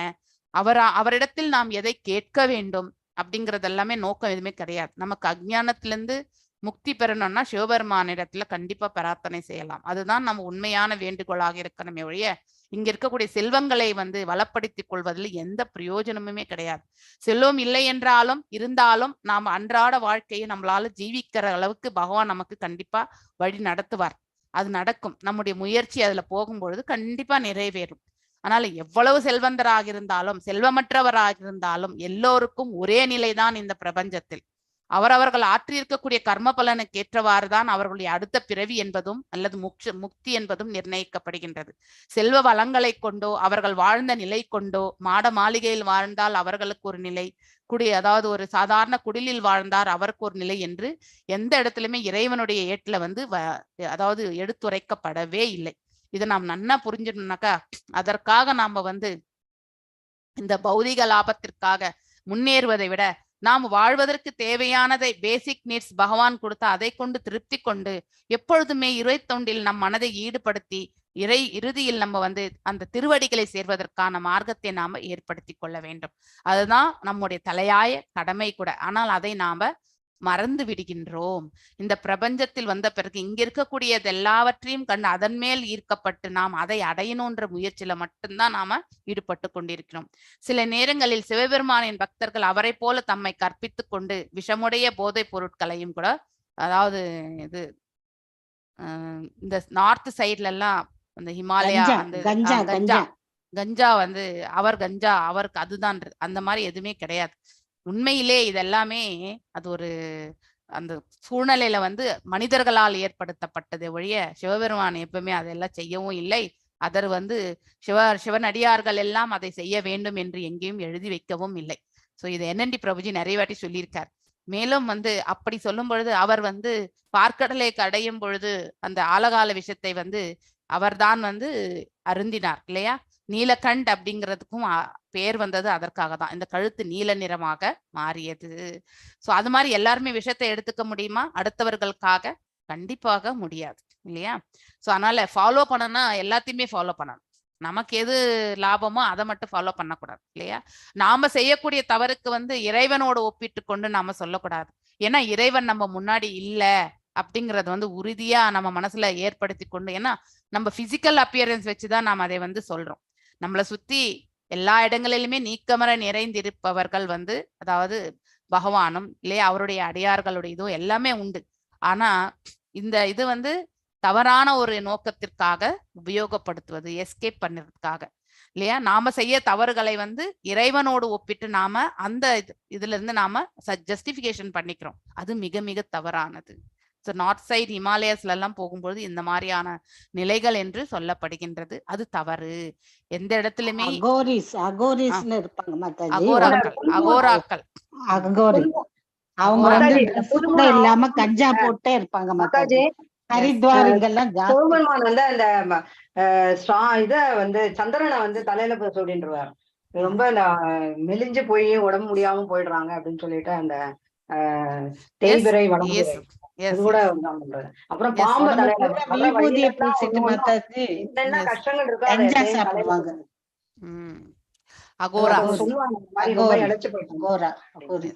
அவரிடத்தில் நாம் எதை கேட்க வேண்டும் அப்படிங்கறது எல்லாமே நோக்கம் எதுவுமே கிடையாது. நமக்கு அஜ்ஞானத்திலிருந்து முக்தி பெறணும்னா சிவபெருமானிடத்துல கண்டிப்பா பிரார்த்தனை செய்யலாம். அதுதான் நம்ம உண்மையான வேண்டுகோளாக இருக்கணுமே ஒழிய இங்க இருக்கக்கூடிய செல்வங்களை வந்து வளப்படுத்திக் கொள்வதில் எந்த பிரயோஜனமுமே கிடையாது. செல்வம் இல்லை என்றாலும் இருந்தாலும் நாம் அன்றாட வாழ்க்கையை நம்மளால ஜீவிக்கிற அளவுக்கு பகவான் நமக்கு கண்டிப்பா வழி நடத்துவார். அது நடக்கும். நம்முடைய முயற்சி அதுல போகும்பொழுது கண்டிப்பா நிறைவேறும். அதனால எவ்வளவு செல்வந்தராக இருந்தாலும் செல்வமற்றவராக இருந்தாலும் எல்லோருக்கும் ஒரே நிலைதான் இந்த பிரபஞ்சத்தில். அவரவர்கள் ஆற்றியிருக்கக்கூடிய கர்ம பலனுக்கு ஏற்றவாறுதான் அவர்களுடைய அடுத்த பிறவி என்பதும் அல்லது முக்தி என்பதும் நிர்ணயிக்கப்படுகின்றது. செல்வ வளங்களை கொண்டோ அவர்கள் வாழ்ந்த நிலை கொண்டோ, மாட மாளிகையில் வாழ்ந்தால் அவர்களுக்கு ஒரு நிலை, அதாவது ஒரு சாதாரண குடிலில் வாழ்ந்தார் அவருக்கு ஒரு நிலை என்று எந்த இடத்துலயுமே இறைவனுடைய ஏட்டுல வந்து அதாவது எடுத்துரைக்கப்படவே இல்லை. இதை நாம் நன்னா புரிஞ்சிடணும்னாக்கா அதற்காக நாம வந்து இந்த பௌதிக லாபத்திற்காக முன்னேறுவதை விட நாம் வாழ்வதற்கு தேவையானதை பேசிக் நீட்ஸ் பகவான் கொடுத்தா அதை கொண்டு திருப்தி கொண்டு எப்பொழுதுமே இறை தொண்டில் நம் மனதை ஈடுபடுத்தி இறுதியில் நம்ம வந்து அந்த திருவடிகளை சேர்வதற்கான மார்க்கத்தை நாம ஏற்படுத்தி கொள்ள வேண்டும். அதுதான் நம்முடைய தலையாய கடமை கூட. ஆனால் அதை நாம மறந்து விடுகின்றோம். இந்த பிரபஞ்சத்தில் வந்த பிறகு இங்க இருக்கக்கூடியது எல்லாவற்றையும் கண்டு அதன் மேல் ஈர்க்கப்பட்டு நாம் அதை அடையணுன்ற முயற்சியில மட்டும்தான் நாம ஈடுபட்டு கொண்டிருக்கிறோம். சில நேரங்களில் சிவபெருமானின் பக்தர்கள் அவரை போல தம்மை கற்பித்து கொண்டு விஷமுடைய போதைப் பொருட்களையும் கூட, அதாவது இது இந்த நார்த் சைட்ல எல்லாம் அந்த ஹிமாலயா அந்த கஞ்சா வந்து அவருக்கு அதுதான், அந்த மாதிரி எதுவுமே கிடையாது. உண்மையிலே இதெல்லாமே அது ஒரு அந்த சூழ்நிலையில வந்து மனிதர்களால் ஏற்படுத்தப்பட்டது ஒழிய சிவபெருமான் எப்பவுமே அதெல்லாம் செய்யவும் இல்லை. அதர் வந்து சிவனடியார்கள் எல்லாம் அதை செய்ய வேண்டும் என்று எங்கேயும் எழுதி வைக்கவும் இல்லை. சோ இது NND பிரபுஜி நிறைய வாட்டி சொல்லியிருக்கார். மேலும் வந்து அப்படி சொல்லும் பொழுது அவர் வந்து பார்க்கடலை கடையும் பொழுது அந்த ஆலகால விஷத்தை வந்து அவர்தான் வந்து அருந்தினார் இல்லையா. நீலகண்ட் அப்படிங்கிறதுக்கும் பேர் வந்தது அதற்காக தான். இந்த கழுத்து நீல நிறமாக மாறியது. சோ அது மாதிரி எல்லாருமே விஷத்தை எடுத்துக்க முடியுமா அடுத்தவர்களுக்காக? கண்டிப்பாக முடியாது இல்லையா. சோ அதனால ஃபாலோ பண்ணனா எல்லாத்தையுமே ஃபாலோ பண்ணணும். நமக்கு எது லாபமோ அதை மட்டும் ஃபாலோ பண்ணக்கூடாது இல்லையா. நாம செய்யக்கூடிய தவறுக்கு வந்து இறைவனோட ஒப்பிட்டு கொண்டு நாம சொல்லக்கூடாது. ஏன்னா இறைவன் நம்ம முன்னாடி இல்ல அப்படிங்கறது வந்து உறுதியா நம்ம மனசுல ஏற்படுத்தி கொண்டு, ஏன்னா நம்ம பிசிக்கல் அப்பியரன்ஸ் வச்சுதான் நாம அதை வந்து சொல்றோம். நம்மளை சுத்தி எல்லா இடங்களிலுமே நீக்கமர நிறைந்திருப்பவர்கள் வந்து அதாவது பகவானும் இல்லையா, அவருடைய அடியார்களுடைய இதுவும் எல்லாமே உண்டு. ஆனா இந்த இது வந்து தவறான ஒரு நோக்கத்திற்காக உபயோகப்படுத்துவது, எஸ்கேப் பண்ணுறதுக்காக இல்லையா. நாம செய்ய தவறுகளை வந்து இறைவனோடு ஒப்பிட்டு நாம அந்த இதுல இருந்து நாம ஜஸ்டிபிகேஷன் பண்ணிக்கிறோம். அது மிக மிக தவறானது. நார்த் சைட் ஹிமாலயஸ்ல எல்லாம் போகும்போது இந்த மாதிரியான நிலைகள் என்று சொல்லப்படுகின்றது. அது தவறு. எந்த இடத்துலயுமே அகோராக்கள் அவங்க வந்து இல்லாம கஞ்சா போட்டே இருப்பாங்க. மாதாஜி ஹரித்வார் இங்கெல்லாம் சிவபெருமான் வந்து அந்த இத வந்து சந்திரனை வந்து தலையில சொல்லிடுவார். ரொம்ப மெலிஞ்சு போய் உடம்பு முடியாம போயிடுறாங்க அப்படின்னு சொல்லிட்டு அந்த தேய்பிரை வளம் அது கூட தான் பண்றது. அப்புறம் பாம்பு நம்ம தலையில கூட வர்ற விபூதியை வழியில பூசிட்டு மாதாஜி என்னென்ன கஷ்டங்கள் இருக்கோ அதை கஞ்சா எதையும் தலையில சாப்பிடுவாங்க. அகோரா சொல்லுவாங்க. இந்த மாதிரி ரொம்ப இழைச்சு போயிட்டாங்க.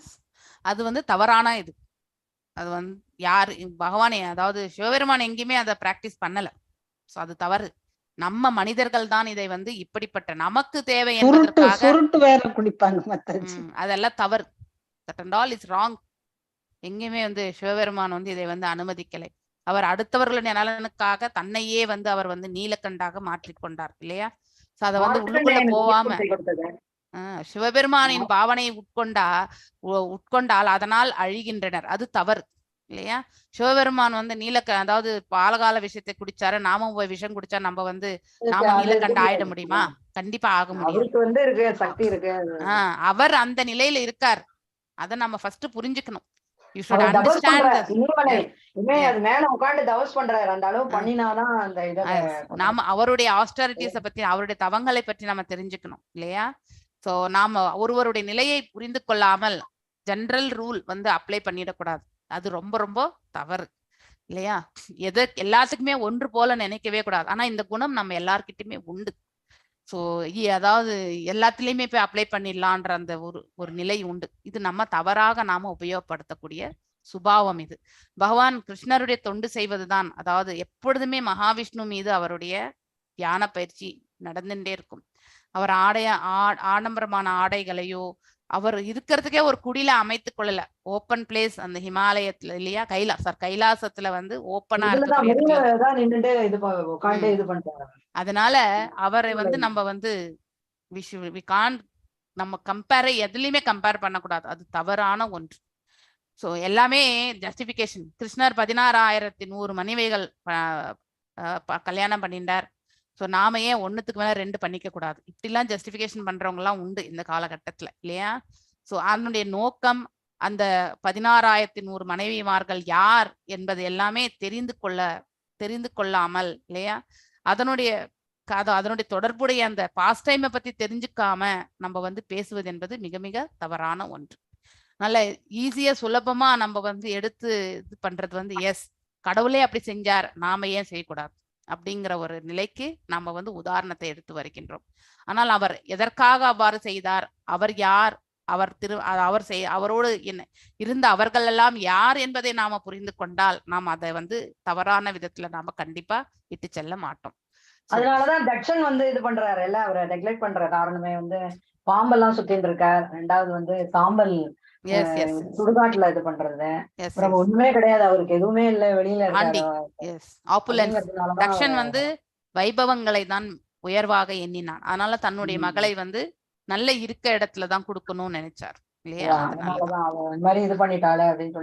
அது வந்து தவறான இது. அது வந்து யாரு பகவானே, அதாவது சிவபெருமான் எங்கேயுமே அதை பிராக்டிஸ் பண்ணல. சோ அது தவறு. நம்ம மனிதர்கள் தான் இதை வந்து இப்படிப்பட்ட நமக்கு தேவை என்பதற்காக சுருட்டு வேற குடிப்பாங்க மாதாஜி. அதெல்லாம் தவறு. That and all is wrong. எங்கேயுமே வந்து சிவபெருமான் வந்து இதை வந்து அனுமதிக்கலை. அவர் அடுத்தவர்களுடைய நலனுக்காக தன்னையே வந்து அவர் வந்து நீலக்கண்டாக மாற்றிக்கொண்டார் இல்லையா? சோ அதை வந்து உள்ளுக்குள்ள போவாம சிவபெருமானின் பாவனையை உட்கொண்டால் அதனால் அழிகின்றனர். அது தவறு இல்லையா? சிவபெருமான் வந்து அதாவது பாலகால விஷயத்தை குடிச்சாரு, நாம போய் விஷம் குடிச்சா நம்ம வந்து நாம நீலக்கண்ட ஆயிட முடியுமா? கண்டிப்பா ஆக முடியும். அவர் அந்த நிலையில இருக்கார். அதை நம்ம ஃபர்ஸ்ட் புரிஞ்சுக்கணும். You should understand this. நாம அவருடைய ஆஸ்டரிட்டிஸை பத்தி, அவருடைய தவங்களை பற்றி நம்ம தெரிஞ்சுக்கணும் இல்லையா? சோ நாம ஒருவருடைய நிலையை புரிந்து கொள்ளாமல் ஜெனரல் ரூல் வந்து அப்ளை பண்ணிடக்கூடாது. அது ரொம்ப ரொம்ப தவறு இல்லையா? எல்லாத்துக்குமே ஒன்று போல நினைக்கவே கூடாது. ஆனா இந்த குணம் நம்ம எல்லார்கிட்டயுமே உண்டு. சோ அதாவது எல்லாத்துலயுமே போய் அப்ளை பண்ணிடலான்ற அந்த ஒரு நிலை உண்டு. இது நம்ம தவறாக நாம உபயோகப்படுத்தக்கூடிய சுபாவம் இது. பகவான் கிருஷ்ணருடைய தொண்டு செய்வதுதான், அதாவது எப்பொழுதுமே மகாவிஷ்ணு மீது அவருடைய தியான பயிற்சி நடந்துட்டே இருக்கும். அவர் ஆடம்பரமான ஆடைகளையோ அவர் இருக்கிறதுக்கே ஒரு குடில அமைத்து கொள்ளல. ஓப்பன் பிளேஸ் அந்த ஹிமாலயத்துல இல்லையா, கைலாசத்துல வந்து ஓப்பனா அதனால அவரை வந்து நம்ம வந்து நம்ம கம்பேர் எதுலயுமே கம்பேர் பண்ணக்கூடாது. அது தவறான ஒன்று. சோ எல்லாமே ஜஸ்டிபிகேஷன். கிருஷ்ணர் 16,100 மனைவிகள் கல்யாணம் பண்ணிட்டார். சோ நாம ஏன் ஒண்ணுத்துக்கு மேல 2 பண்ணிக்க கூடாது? இப்படிலாம் ஜஸ்டிபிகேஷன் பண்றவங்க எல்லாம் உண்டு இந்த காலகட்டத்துல இல்லையா? சோ அதனுடைய நோக்கம் அந்த 16,100 மனைவிமார்கள் யார் என்பது எல்லாமே தெரிந்து கொள்ளாமல் இல்லையா, அதனுடைய தொடர்புடைய அந்த பாஸ்ட் டைமை பத்தி தெரிஞ்சுக்காம நம்ம வந்து பேசுவது என்பது மிக மிக தவறான ஒன்று. நல்ல ஈஸியா சுலபமா நம்ம வந்து எடுத்து இது பண்றது வந்து எஸ் கடவுளே அப்படி செஞ்சார், நாம ஏன் செய்யக்கூடாது அப்படிங்கிற ஒரு நிலைக்கு நம்ம வந்து உதாரணத்தை எடுத்து வருகின்றோம். ஆனால் அவர் எதற்காக அவ்வாறு செய்தார், அவர் யார், அவரோடு இருந்த அவர்கள் எல்லாம் யார் என்பதை நாம புரிந்து கொண்டால் நாம் அதை வந்து தவறான விதத்துல நாம கண்டிப்பா இட்டு செல்ல மாட்டோம். அதனாலதான் தட்சன் வந்து இது பண்றாரு இல்ல, அவரை நெக்லெக்ட் பண்ற காரணமே வந்து பாம்பெல்லாம் சுத்தின்னு இருக்கார். ரெண்டாவது வந்து சாம்பல் சுடுகாட்டுல இது பண்றது, அப்புறம் ஒண்ணுமே கிடையாது அவருக்கு, எதுவுமே இல்ல, வெளியில இருக்காரு. தட்சன் வந்து வைபவங்களை தான் உயர்வாக எண்ணினான். அதனால தன்னுடைய மகளை வந்து நல்ல இருக்க இடத்துலதான் கொடுக்கணும்னு நினைச்சார் இல்லையா?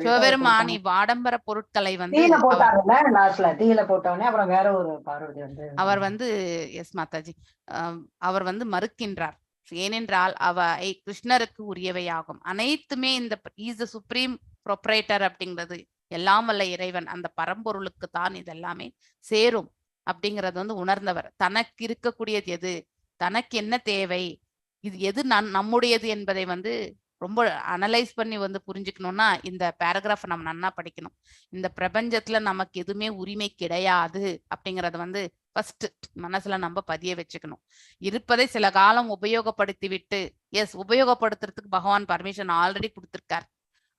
சிவபெருமான் ஆடம்பர பொருட்களை வந்து தீயில போட்டவனே அப்புறம் வேற ஒரு பார்வதி வந்து அவர் வந்து எஸ் மாதாஜி அவர் வந்து மறுக்கின்றார். ஏனென்றால் அவை கிருஷ்ணருக்கு உரியவையாகும். அனைத்துமே இந்த இஸ் தி சுப்ரீம் ப்ரொப்ரைட்டர் அப்படிங்கிறது எல்லாம் வல்ல இறைவன், அந்த பரம்பொருளுக்கு தான் இதெல்லாமே சேரும் அப்படிங்கறது வந்து உணர்ந்தவர். தனக்கு இருக்கக்கூடியது எது, தனக்கு என்ன தேவை, இது எது நம்முடையது என்பதை வந்து ரொம்ப அனலைஸ் பண்ணி வந்து புரிஞ்சுக்கணும்னா இந்த பேராகிராஃப் நம்ம நன்னா படிக்கணும். இந்த பிரபஞ்சத்துல நமக்கு எதுவுமே உரிமை கிடையாது அப்படிங்கறத வந்து ஃபர்ஸ்ட் மனசுல நம்ம பதிய வச்சுக்கணும். இருப்பதை சில காலம் உபயோகப்படுத்தி விட்டு, எஸ் உபயோகப்படுத்துறதுக்கு பகவான் பர்மிஷன் ஆல்ரெடி கொடுத்திருக்கார்.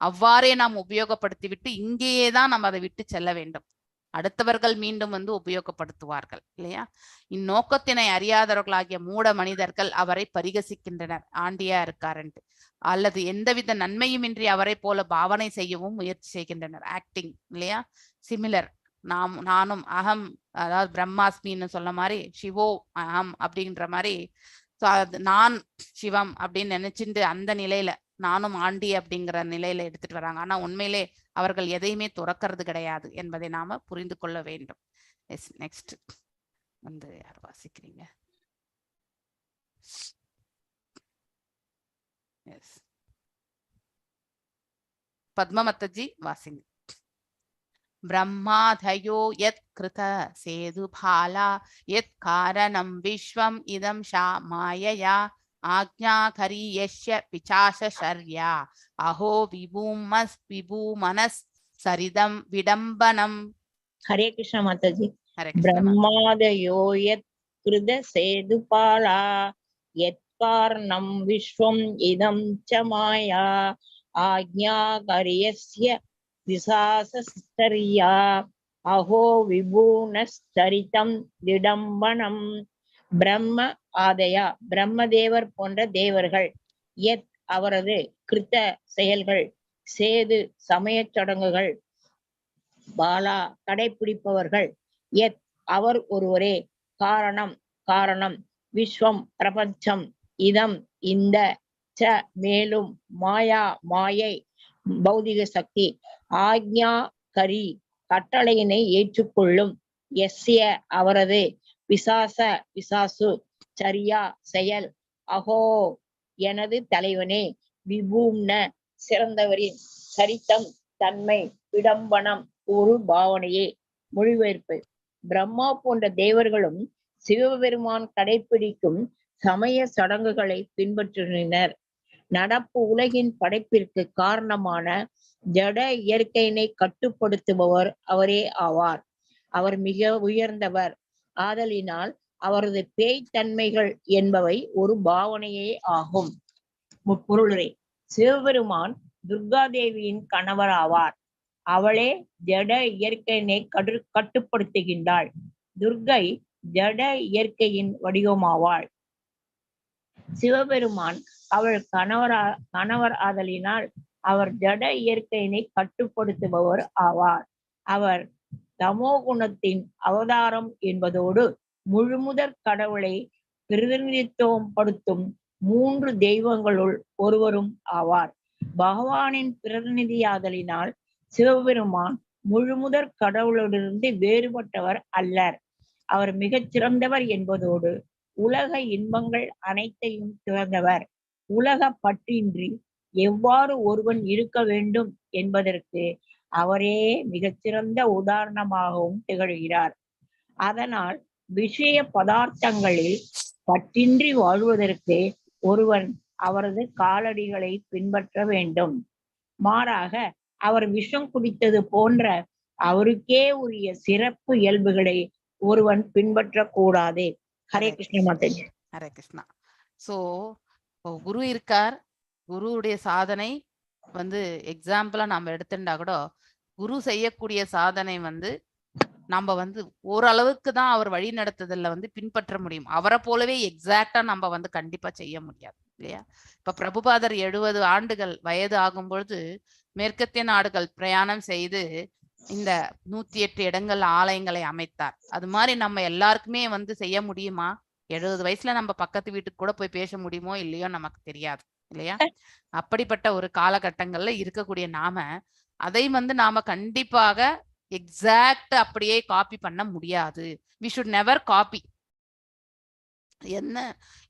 அவ்வாறே நாம் உபயோகப்படுத்தி விட்டு இங்கேயே தான் நம்ம அதை விட்டு செல்ல வேண்டும். அடுத்தவர்கள் மீண்டும் வந்து உபயோகப்படுத்துவார்கள் இல்லையா? இந்நோக்கத்தினை அறியாதவர்களாகிய மூட மனிதர்கள் அவரை பரிகசிக்கின்றனர், ஆண்டியா இருக்காருன்ட்டு, அல்லது எந்தவித நன்மையுமின்றி அவரை போல பாவனை செய்யவும் முயற்சி செய்கின்றனர். ஆக்டிங் இல்லையா, சிமிலர். நானும் அகம், அதாவது பிரம்மாஸ்மின்னு சொல்ல மாதிரி சிவோ அகம் அப்படின்ற மாதிரி நான் சிவம் அப்படின்னு நினைச்சுட்டு அந்த நிலையில நானும் ஆண்டி அப்படிங்கிற நிலையில எடுத்துட்டு வராங்க. ஆனா உண்மையிலே அவர்கள் எதையுமே துறக்கிறது கிடையாது என்பதை நாம புரிந்து கொள்ள வேண்டும். நெக்ஸ்ட் வந்து யார் வாசிக்கிறீங்க? பத்மமத்தஜி வாசிங்க. ब्रह्माधयो यत् कृत सेदुभाला यत् कारणं विश्वम् इदं मायया आज्ञाकरी यस्य पिचाशशर्या अहो विभूमनस् சரிதம் விடம்பனம். ஹரே கிருஷ்ண மாதாஜி. ஹரே கிருஷ்ண மாதாஜி. பிரம்மாதயோ யத் கிருத சேதுபாலா யத் காரணம் விஸ்வம் இதம் ச மாயா ஆக்ஞாகரியஸ்ய விசாசஸ்தரியா அஹோ விபூனஸ்தரிதம் விடம்பனம். பிரம்ம ஆதயா பிரம்மதேவர் போன்ற தேவர்கள், யத் அவரது, கிருத்த செயல்கள், சேது சமயச் சடங்குகள், பாலா கடைபிடிப்பவர்கள், யத் அவர் ஒருவரே, காரணம் காரணம், விஸ்வம் பிரபஞ்சம், இதம் இந்த, ச மேலும், மாயா மாயை பௌதிக சக்தி, ஆக்ஞா கரி கட்டளையினை ஏற்றுக்கொள்ளும், எஸ்ய அவரது, விசாச விசாசு சரியா செயல், அஹோ எனது தலைவனே, விபூம்ன சிறந்தவரின், சரித்தம் தன்மை, விடம்பனம் ஒரு பாவனையே. மொழிபெயர்ப்பு. பிரம்மா போன்ற தேவர்களும் சிவபெருமான் கடைபிடிக்கும் சமய சடங்குகளை பின்பற்றினர். நடப்பு உலகின் படைப்பிற்கு காரணமான ஜட இயற்கையினை கட்டுப்படுத்துபவர் அவரே ஆவார். அவர் மிக உயர்ந்தவர். ஆதலினால் அவரது பேய்த்தன்மைகள் என்பவை ஒரு பாவனையே ஆகும். முப்பொருளே. சிவபெருமான் துர்காதேவியின் கணவர் ஆவார். அவளே ஜட இயற்கையினை கட்டுப்படுத்துகின்றாள். துர்கை ஜட இயற்கையின் வடிவமாவாள். சிவபெருமான் அவள் கணவர் ஆதலினால் அவர் ஜட இயற்கையினை கட்டுப்படுத்துபவர் ஆவார். அவர் தமோகுணத்தின் அவதாரம் என்பதோடு முழுமுதற் கடவுளை பிரதிநிதித்துவம் படுத்தும் 3 தெய்வங்களுள் ஒருவரும் ஆவார். பகவானின் பிரதிநிதியாதலினால் சிவபெருமான் முழுமுதற் கடவுளிலிருந்து வேறுபட்டவர் அல்லர். அவர் மிகச் சிறந்தவர் என்பதோடு உலக இன்பங்கள் அனைத்தையும் துறந்தவர். உலக பற்றின்றி எவ்வாறு ஒருவன் இருக்க வேண்டும் என்பதற்கு அவரே மிகச்சிறந்த உதாரணமாகவும் திகழ்கிறார். அதனால் விஷய பதார்த்தங்களில் பற்றின்றி வாழ்வதற்கு ஒருவன் அவரது காலடிகளை பின்பற்ற வேண்டும். மாறாக அவர் விஷம் குடித்தது போன்ற அவருக்கே உரிய சிறப்பு இயல்புகளை ஒருவன் பின்பற்றக்கூடாது. ஹரே கிருஷ்ண மாதாஜி. ஹரே கிருஷ்ணா. சோ குரு இருக்கார். குருவுடைய சாதனை வந்து எக்ஸாம்பிளா நம்ம எடுத்துட்டா கூட குரு செய்யக்கூடிய சாதனை வந்து நம்ம வந்து ஓரளவுக்கு தான் அவர் வழி நடத்துதல்ல வந்து பின்பற்ற முடியும். அவரை போலவே எக்ஸாக்டா நம்ம வந்து கண்டிப்பா செய்ய முடியாது இல்லையா? இப்ப பிரபுபாதர் 70 ஆண்டுகள் வயது ஆகும் பொழுது மேற்கத்திய நாடுகள் பிரயாணம் செய்து இந்த 108 இடங்கள் ஆலயங்களை அமைத்தார். அது மாதிரி நம்ம எல்லாருக்குமே வந்து செய்ய முடியுமா? 70 வயசுல நம்ம பக்கத்து வீட்டுக்கு கூட போய் பேச முடியுமோ இல்லையோ நமக்கு தெரியாது இல்லையா? அப்படிப்பட்ட ஒரு காலகட்டங்கள்ல இருக்கக்கூடிய நாம அதை வந்து நாம கண்டிப்பாக எக்ஸாக்ட் அப்படியே காப்பி பண்ண முடியாது. we should never copy. என்ன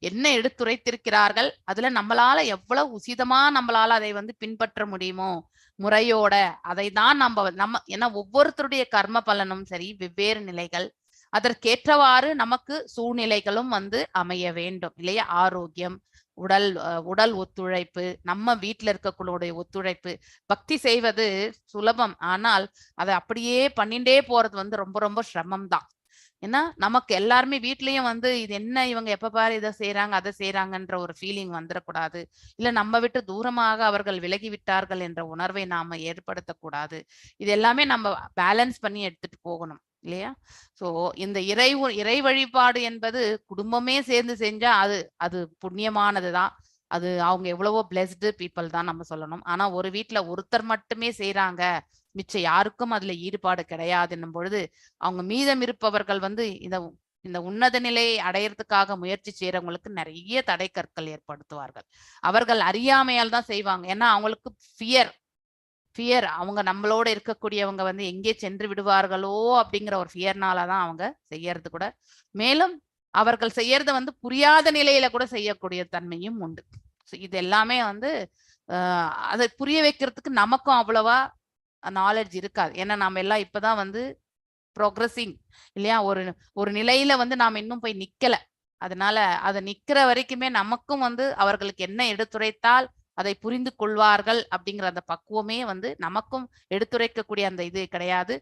என்ன எடுத்துரைத்திருக்கிறார்கள் அதுல நம்மளால எவ்வளவு உசிதமா நம்மளால அதை வந்து பின்பற்ற முடியுமோ முறையோட அதை தான் நம்ம ஏன்னா ஒவ்வொருத்தருடைய கர்ம பலனும் சரி வெவ்வேறு நிலைகள், அதற்கேற்றவாறு நமக்கு சூழ்நிலைகளும் வந்து அமைய வேண்டும் இல்லையா? ஆரோக்கியம், உடல் ஒத்துழைப்பு, நம்ம வீட்டுல இருக்கக்கூடிய ஒத்துழைப்பு. பக்தி செய்வது சுலபம், ஆனால் அதை அப்படியே பண்ணிட்டே போறது வந்து ரொம்ப ரொம்ப சிரமம் தான். ஏன்னா நமக்கு எல்லாருமே வீட்லயும் வந்து இது என்ன இவங்க எப்ப பாரு இதை செய்யறாங்க அதை செய்யறாங்கன்ற ஒரு ஃபீலிங் வந்துடக்கூடாது. இல்ல நம்ம விட்டு தூரமாக அவர்கள் விலகி விட்டார்கள் என்ற உணர்வை நாம ஏற்படுத்தக்கூடாது. இது எல்லாமே நம்ம பேலன்ஸ் பண்ணி எடுத்துட்டு போகணும் இல்லையா? சோ இந்த இறை வழிபாடு என்பது குடும்பமே சேர்ந்து செஞ்சா அது புண்ணியமானதுதான். அது அவங்க எவ்வளவோ பிளெஸ்டு பீப்புள் தான் நம்ம சொல்லணும். ஆனா ஒரு வீட்டுல ஒருத்தர் மட்டுமே செய்யறாங்க, மிச்சம் யாருக்கும் அதுல ஈடுபாடு கிடையாதுன்னும் பொழுது அவங்க மீதம் இருப்பவர்கள் வந்து இந்த உன்னத நிலையை அடையறதுக்காக முயற்சி செய்யறவங்களுக்கு நிறைய தடை கற்கள் ஏற்படுத்துவார்கள். அவர்கள் அறியாமையால் தான் செய்வாங்க. ஏன்னா அவங்களுக்கு ஃபியர் அவங்க நம்மளோட இருக்கக்கூடியவங்க வந்து எங்கே சென்று விடுவார்களோ அப்படிங்கிற ஒரு ஃபியர்னாலதான் அவங்க செய்யறது கூட. மேலும் அவர்கள் செய்யறத வந்து புரியாத நிலையில கூட செய்யக்கூடிய தன்மையும் உண்டு. இது எல்லாமே வந்து அதை புரிய வைக்கிறதுக்கு நமக்கும் அவ்வளவா நாலேஜ் இருக்காது. ஏன்னா நாம எல்லாம் இப்பதான் வந்து ப்ரோக்ரஸிங் இல்லையா? ஒரு நிலையில வந்து நாம இன்னும் போய் நிக்கல. அதனால அதை நிக்கிற வரைக்குமே நமக்கும் வந்து அவர்களுக்கு என்ன எடுத்துரைத்தால் அதை புரிந்து கொள்வார்கள் அப்படிங்கிற அந்த பக்குவமே வந்து நமக்கும் எடுத்துரைக்கக்கூடிய அந்த இது கிடையாது.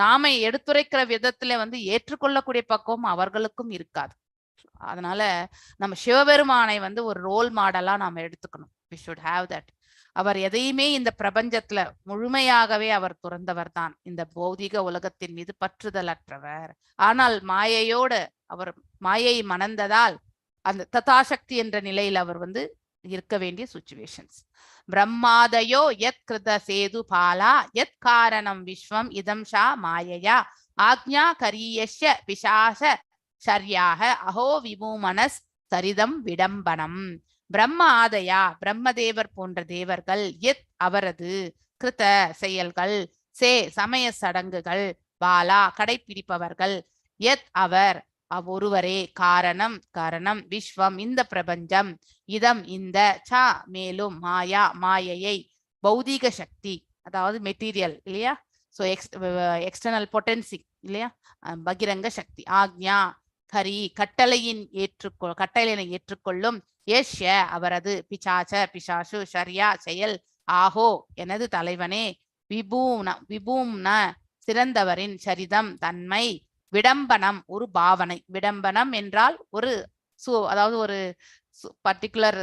நாம எடுத்துரைக்கிற விதத்துல வந்து ஏற்றுக்கொள்ளக்கூடிய பக்குவம் அவர்களுக்கும் இருக்காது. அதனால நம்ம சிவபெருமானை வந்து ஒரு ரோல் மாடலா நாம எடுத்துக்கணும். we should have that. அவர் எதையுமே இந்த பிரபஞ்சத்துல முழுமையாகவே அவர் துறந்தவர் தான். இந்த பௌதிக உலகத்தின் மீது பற்றுதலற்றவர். ஆனால் மாயையோடு அவர் மாயை மணந்ததால் அந்த ததாசக்தி என்ற நிலையில் அவர் வந்து இருக்க வேண்டிய சுச்சுவேஷன்ஸ். பிரம்மாதயோ யத் கிருத சேது பாலா யத் காரணம் விஸ்வம் இதம் ஷா மாயையா ஆக்ஞா கரியஸ்ய பிசாச ஷர்யாக அஹோ விபூமனஸ் சரிதம் விடம்பனம். பிரம்ம ஆதயா பிரம்மதேவர் போன்ற தேவர்கள் எத் அவரது கிருத செயல்கள் சே சமய சடங்குகள் பாலா கடைபிடிப்பவர்கள் எத் அவர் ஒருவரே காரணம் காரணம் விஸ்வம் இந்த பிரபஞ்சம் இதம் இந்த சா மேலும் மாயா மாயையை பௌதீக சக்தி அதாவது மெட்டீரியல் இல்லையா, ஸோ எக்ஸ்டர்னல் பொட்டன்சி இல்லையா, பகிரங்க சக்தி ஆக்ஞா ஹரி கட்டளையினை ஏற்றுக்கொள்ளும் யஷ்ய அவரது பிசாச பிசாசு ஷர்யா செயல் ஆஹோ எனது தலைவனே விபூம்ன சிறந்தவரின் சரிதம் தன்மை விடம்பனம் ஒரு பாவனை. விடம்பனம் என்றால் ஒரு அதாவது ஒரு பர்டிகுலர்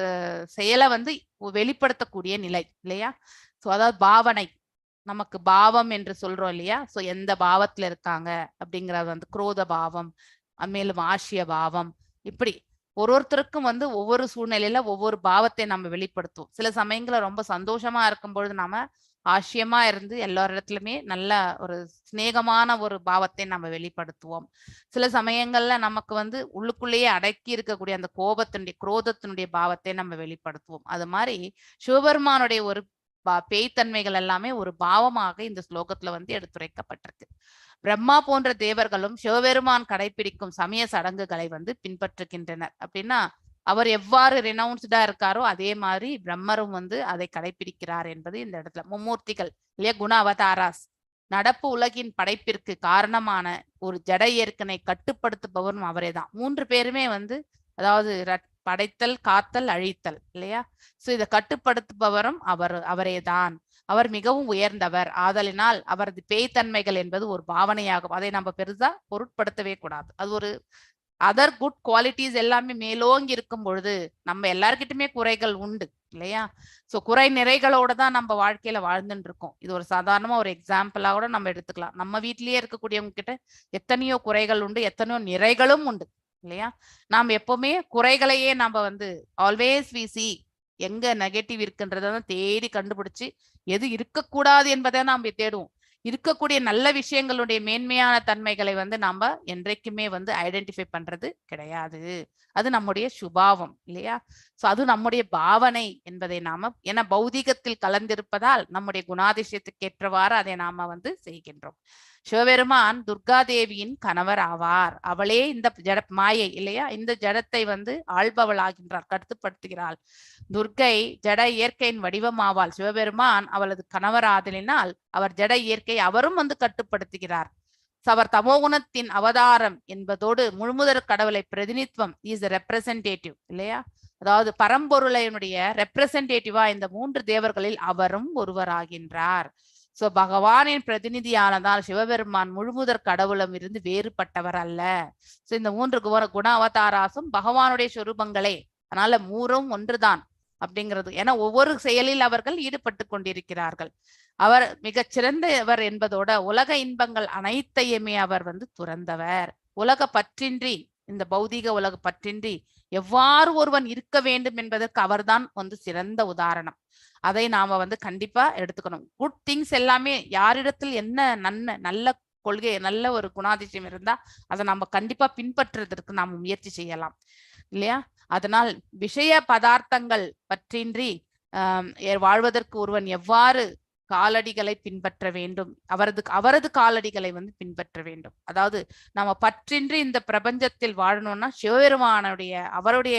செயலை வந்து வெளிப்படுத்தக்கூடிய நிலை இல்லையா. ஸோ அதாவது பாவனை, நமக்கு பாவம் என்று சொல்றோம் இல்லையா. ஸோ எந்த பாவத்துல இருக்காங்க அப்படிங்கிறது வந்து குரோத பாவம், மேலும் ஆசிய பாவம், இப்படி ஒருத்தருக்கும் வந்து ஒவ்வொரு சூழ்நிலையில ஒவ்வொரு பாவத்தை நம்ம வெளிப்படுத்துவோம். சில சமயங்கள ரொம்ப சந்தோஷமா இருக்கும் பொழுது நாம ஆசியமா இருந்து எல்லாரிடத்துலயுமே நல்ல ஒரு சிநேகமான ஒரு பாவத்தை நம்ம வெளிப்படுத்துவோம். சில சமயங்கள்ல நமக்கு வந்து உள்ளுக்குள்ளேயே அடக்கி இருக்கக்கூடிய அந்த கோபத்தினுடைய குரோதத்தினுடைய பாவத்தை நம்ம வெளிப்படுத்துவோம். அது மாதிரி சிவபெருமானுடைய ஒரு பேய்த்தன்மைகள் எல்லாமே ஒரு பாவமாக இந்த ஸ்லோகத்துல வந்து எடுத்துரைக்கப்பட்டிருக்கு. பிரம்மா போன்ற தேவர்களும் சிவபெருமான் கடைபிடிக்கும் சமய சடங்குகளை வந்து பின்பற்றுகின்றனர். அப்படின்னா அவர் எவ்வாறு ரெனவுன்ஸ்டா இருக்காரோ அதே மாதிரி பிரம்மரும் வந்து அதை கடைபிடிக்கிறார் என்பது இந்த இடத்துல மும்மூர்த்திகள் இல்லையா, குண அவதாராஸ் நடப்பு உலகின் படைப்பிற்கு காரணமான ஒரு ஜட இயற்கனை கட்டுப்படுத்துபவரும் அவரே தான். 3 பேருமே வந்து அதாவது படைத்தல் காத்தல் அழித்தல் இல்லையா. சோ இதை கட்டுப்படுத்துபவரும் அவரே தான். அவர் மிகவும் உயர்ந்தவர் ஆதலினால் அவரது பேய்த்தன்மைகள் என்பது ஒரு பாவனையாகும். அதை நம்ம பெருசா பொருட்படுத்தவே கூடாது. அது ஒரு அதர் குட் குவாலிட்டிஸ் எல்லாமே மேலோங்கி இருக்கும் பொழுது நம்ம எல்லார்கிட்டயுமே குறைகள் உண்டு இல்லையா. சோ குறை நிறைகளோட தான் நம்ம வாழ்க்கையில வாழ்ந்துட்டு இருக்கோம். இது ஒரு சாதாரணமா ஒரு எக்ஸாம்பிளா கூட நம்ம எடுத்துக்கலாம். நம்ம வீட்டிலேயே இருக்கக்கூடியவங்க கிட்ட எத்தனையோ குறைகள் உண்டு, எத்தனையோ நிறைகளும் உண்டு இல்லையா. நாம் எப்பவுமே குறைகளையே நம்ம வந்து ஆல்வேஸ் வி சி எங்க நெகட்டிவ் இருக்குன்றதான் தேடி கண்டுபிடிச்சு எது இருக்கக்கூடாது என்பதை நாம தேடுவோம். இருக்கக்கூடிய நல்ல விஷயங்களுடைய மேன்மையான தன்மைகளை வந்து நாம என்றைக்குமே வந்து ஐடென்டிஃபை பண்றது கிடையாது. அது நம்முடைய சுபாவம் இல்லையா. சோ அது நம்முடைய பாவனை என்பதை நாம ஏன்னா பௌதிகத்தில் கலந்திருப்பதால் நம்முடைய குணாதிசயத்துக்கு ஏற்றவாறு அதை நாம வந்து செய்கின்றோம். சிவபெருமான் துர்காதேவியின் கணவர் ஆவார். அவளே இந்த ஜட மாயை இல்லையா, இந்த ஜடத்தை வந்து ஆள்பவள் ஆகின்றார், கட்டுப்படுத்துகிறாள். துர்கை ஜட இயற்கையின் வடிவமாவாள். சிவபெருமான் அவளது கணவர் ஆதலினால் அவர் ஜட இயற்கை அவரும் வந்து கட்டுப்படுத்துகிறார். அவர் தமோகுணத்தின் அவதாரம் என்பதோடு முழுமுதற் கடவுளை பிரதிநிதித்துவம் இஸ் ரெப்ரசன்டேட்டிவ் இல்லையா. அதாவது பரம்பொருளையினுடைய ரெப்ரசன்டேட்டிவா இந்த 3 தேவர்களில் அவரும் ஒருவராகின்றார். சோ பகவானின் பிரதிநிதியானதால் சிவபெருமான் முழுமுதற் கடவுளும் இருந்து வேறுபட்டவர் அல்ல. சோ இந்த 3 குண அவதாராசும் பகவானுடைய சொரூபங்களே, அதனால 3ம் ஒன்றுதான் அப்படிங்கிறது. ஏன்னா ஒவ்வொரு செயலில் அவர்கள் ஈடுபட்டு கொண்டிருக்கிறார்கள். அவர் மிகச் சிறந்தவர் என்பதோட உலக இன்பங்கள் அனைத்தையுமே அவர் வந்து துறந்தவர். உலக பற்றின்றி, இந்த பௌதிக உலக பற்றின்றி எவ்வாறு ஒருவன் இருக்க வேண்டும் என்பதற்கு அவர்தான் வந்து சிறந்த உதாரணம். அதை நாம வந்து கண்டிப்பா எடுத்துக்கணும். குட் திங்ஸ் எல்லாமே யாரிடத்தில் என்ன நல்ல கொள்கை நல்ல ஒரு குணாதிசயம் இருந்தா அதை நம்ம கண்டிப்பா பின்பற்றுவதற்கு நாம முயற்சி செய்யலாம் இல்லையா. அதனால் விஷய பதார்த்தங்கள் பற்றின்றி வாழ்வதற்கு ஒருவன் எவ்வாறு காலடிகளை பின்பற்ற வேண்டும், அவரது காலடிகளை வந்து பின்பற்ற வேண்டும். அதாவது நம்ம பற்றின்றி இந்த பிரபஞ்சத்தில் வாழணும்னா சிவபெருமானுடைய அவருடைய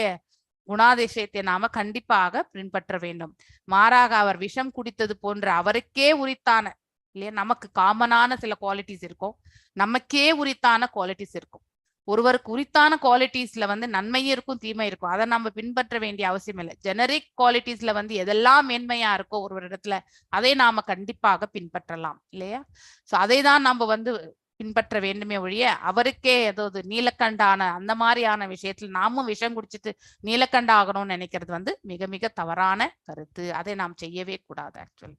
குணாதிசயத்தை நாம கண்டிப்பாக பின்பற்ற வேண்டும். மாறாக அவர் விஷம் குடித்தது போன்ற அவருக்கே உரித்தான இல்லையா, நமக்கு காமனான சில குவாலிட்டிஸ் இருக்கும், நமக்கே உரித்தான குவாலிட்டிஸ் இருக்கும். ஒருவருக்கு உரித்தான குவாலிட்டிஸ்ல வந்து நன்மையும் இருக்கும் தீமை இருக்கும். அதை நம்ம பின்பற்ற வேண்டிய அவசியம் இல்லை. ஜெனரிக் குவாலிட்டிஸ்ல வந்து எதெல்லாம் மேன்மையா இருக்கோ ஒரு இடத்துல அதை நாம கண்டிப்பாக பின்பற்றலாம் இல்லையா? சோ அதை தான் நம்ம வந்து பின்பற்ற வேண்டுமே ஒழிய அவருக்கே ஏதாவது நீலக்கண்டான அந்த மாதிரியான விஷயத்துல நாமும் விஷம் குடிச்சிட்டு நீலக்கண்ட ஆகணும்னு நினைக்கிறது வந்து மிக மிக தவறான கருத்து. அதை நாம் செய்யவே கூடாது ஆக்சுவலி.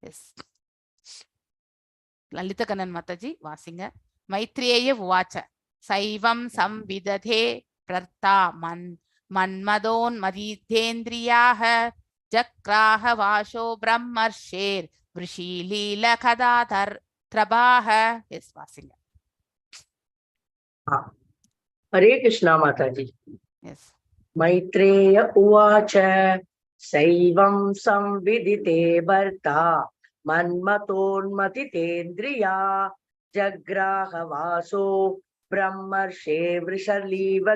எஸ், லலித கண்ணன் மாதாஜி வாசிங்க. மைத்ரேய உவாச்ச சைவம் சம்விததே பிரர்த்தா மன்மதோன்மதீதேந்திரியாः ஜக்ராஹ வாசோ பிரம்மர்ஷேர் விருஷீலீல கதாதர் த்ரபாஹ. எஸ், வாசிங்க. ஹரே கிருஷ்ணா மாதாஜி. எஸ். மைத்ரேய உவாச்ச சைவம் சம்விதிதே பர்த்தா மன்மதோன்மதிதேந்திரியா ஜக்ராஹ வாசோ பிரம்மர்ஷே விருஷலீவ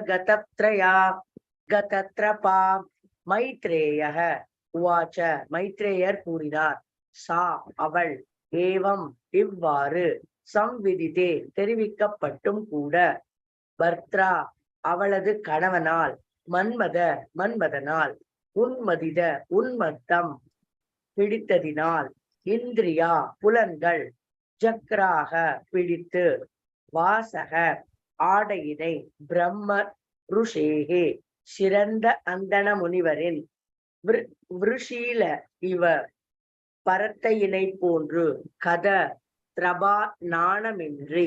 கதத்ரபா. மைத்ரேயः உவாச்ச, மைத்ரேயர் கூறினார், சா அவள், ஏவம் இவ்வாறு, சம்விதிதே தெரிவிக்கப்பட்டும் கூட, பர்த்ரா அவளது கணவனால், மன்மதனால், உன்மதித உன்மத்தம் பிடித்ததினால், இந்திரியா புலன்கள், ஜக்ராக பிடித்து, வாசக ஆடையினை, பிரம்ம ருஷேகே சிறந்த அந்தண முனிவரின், விருஷீல இவ பரத்தையினை போன்று, கத திரபா நாணமின்றி.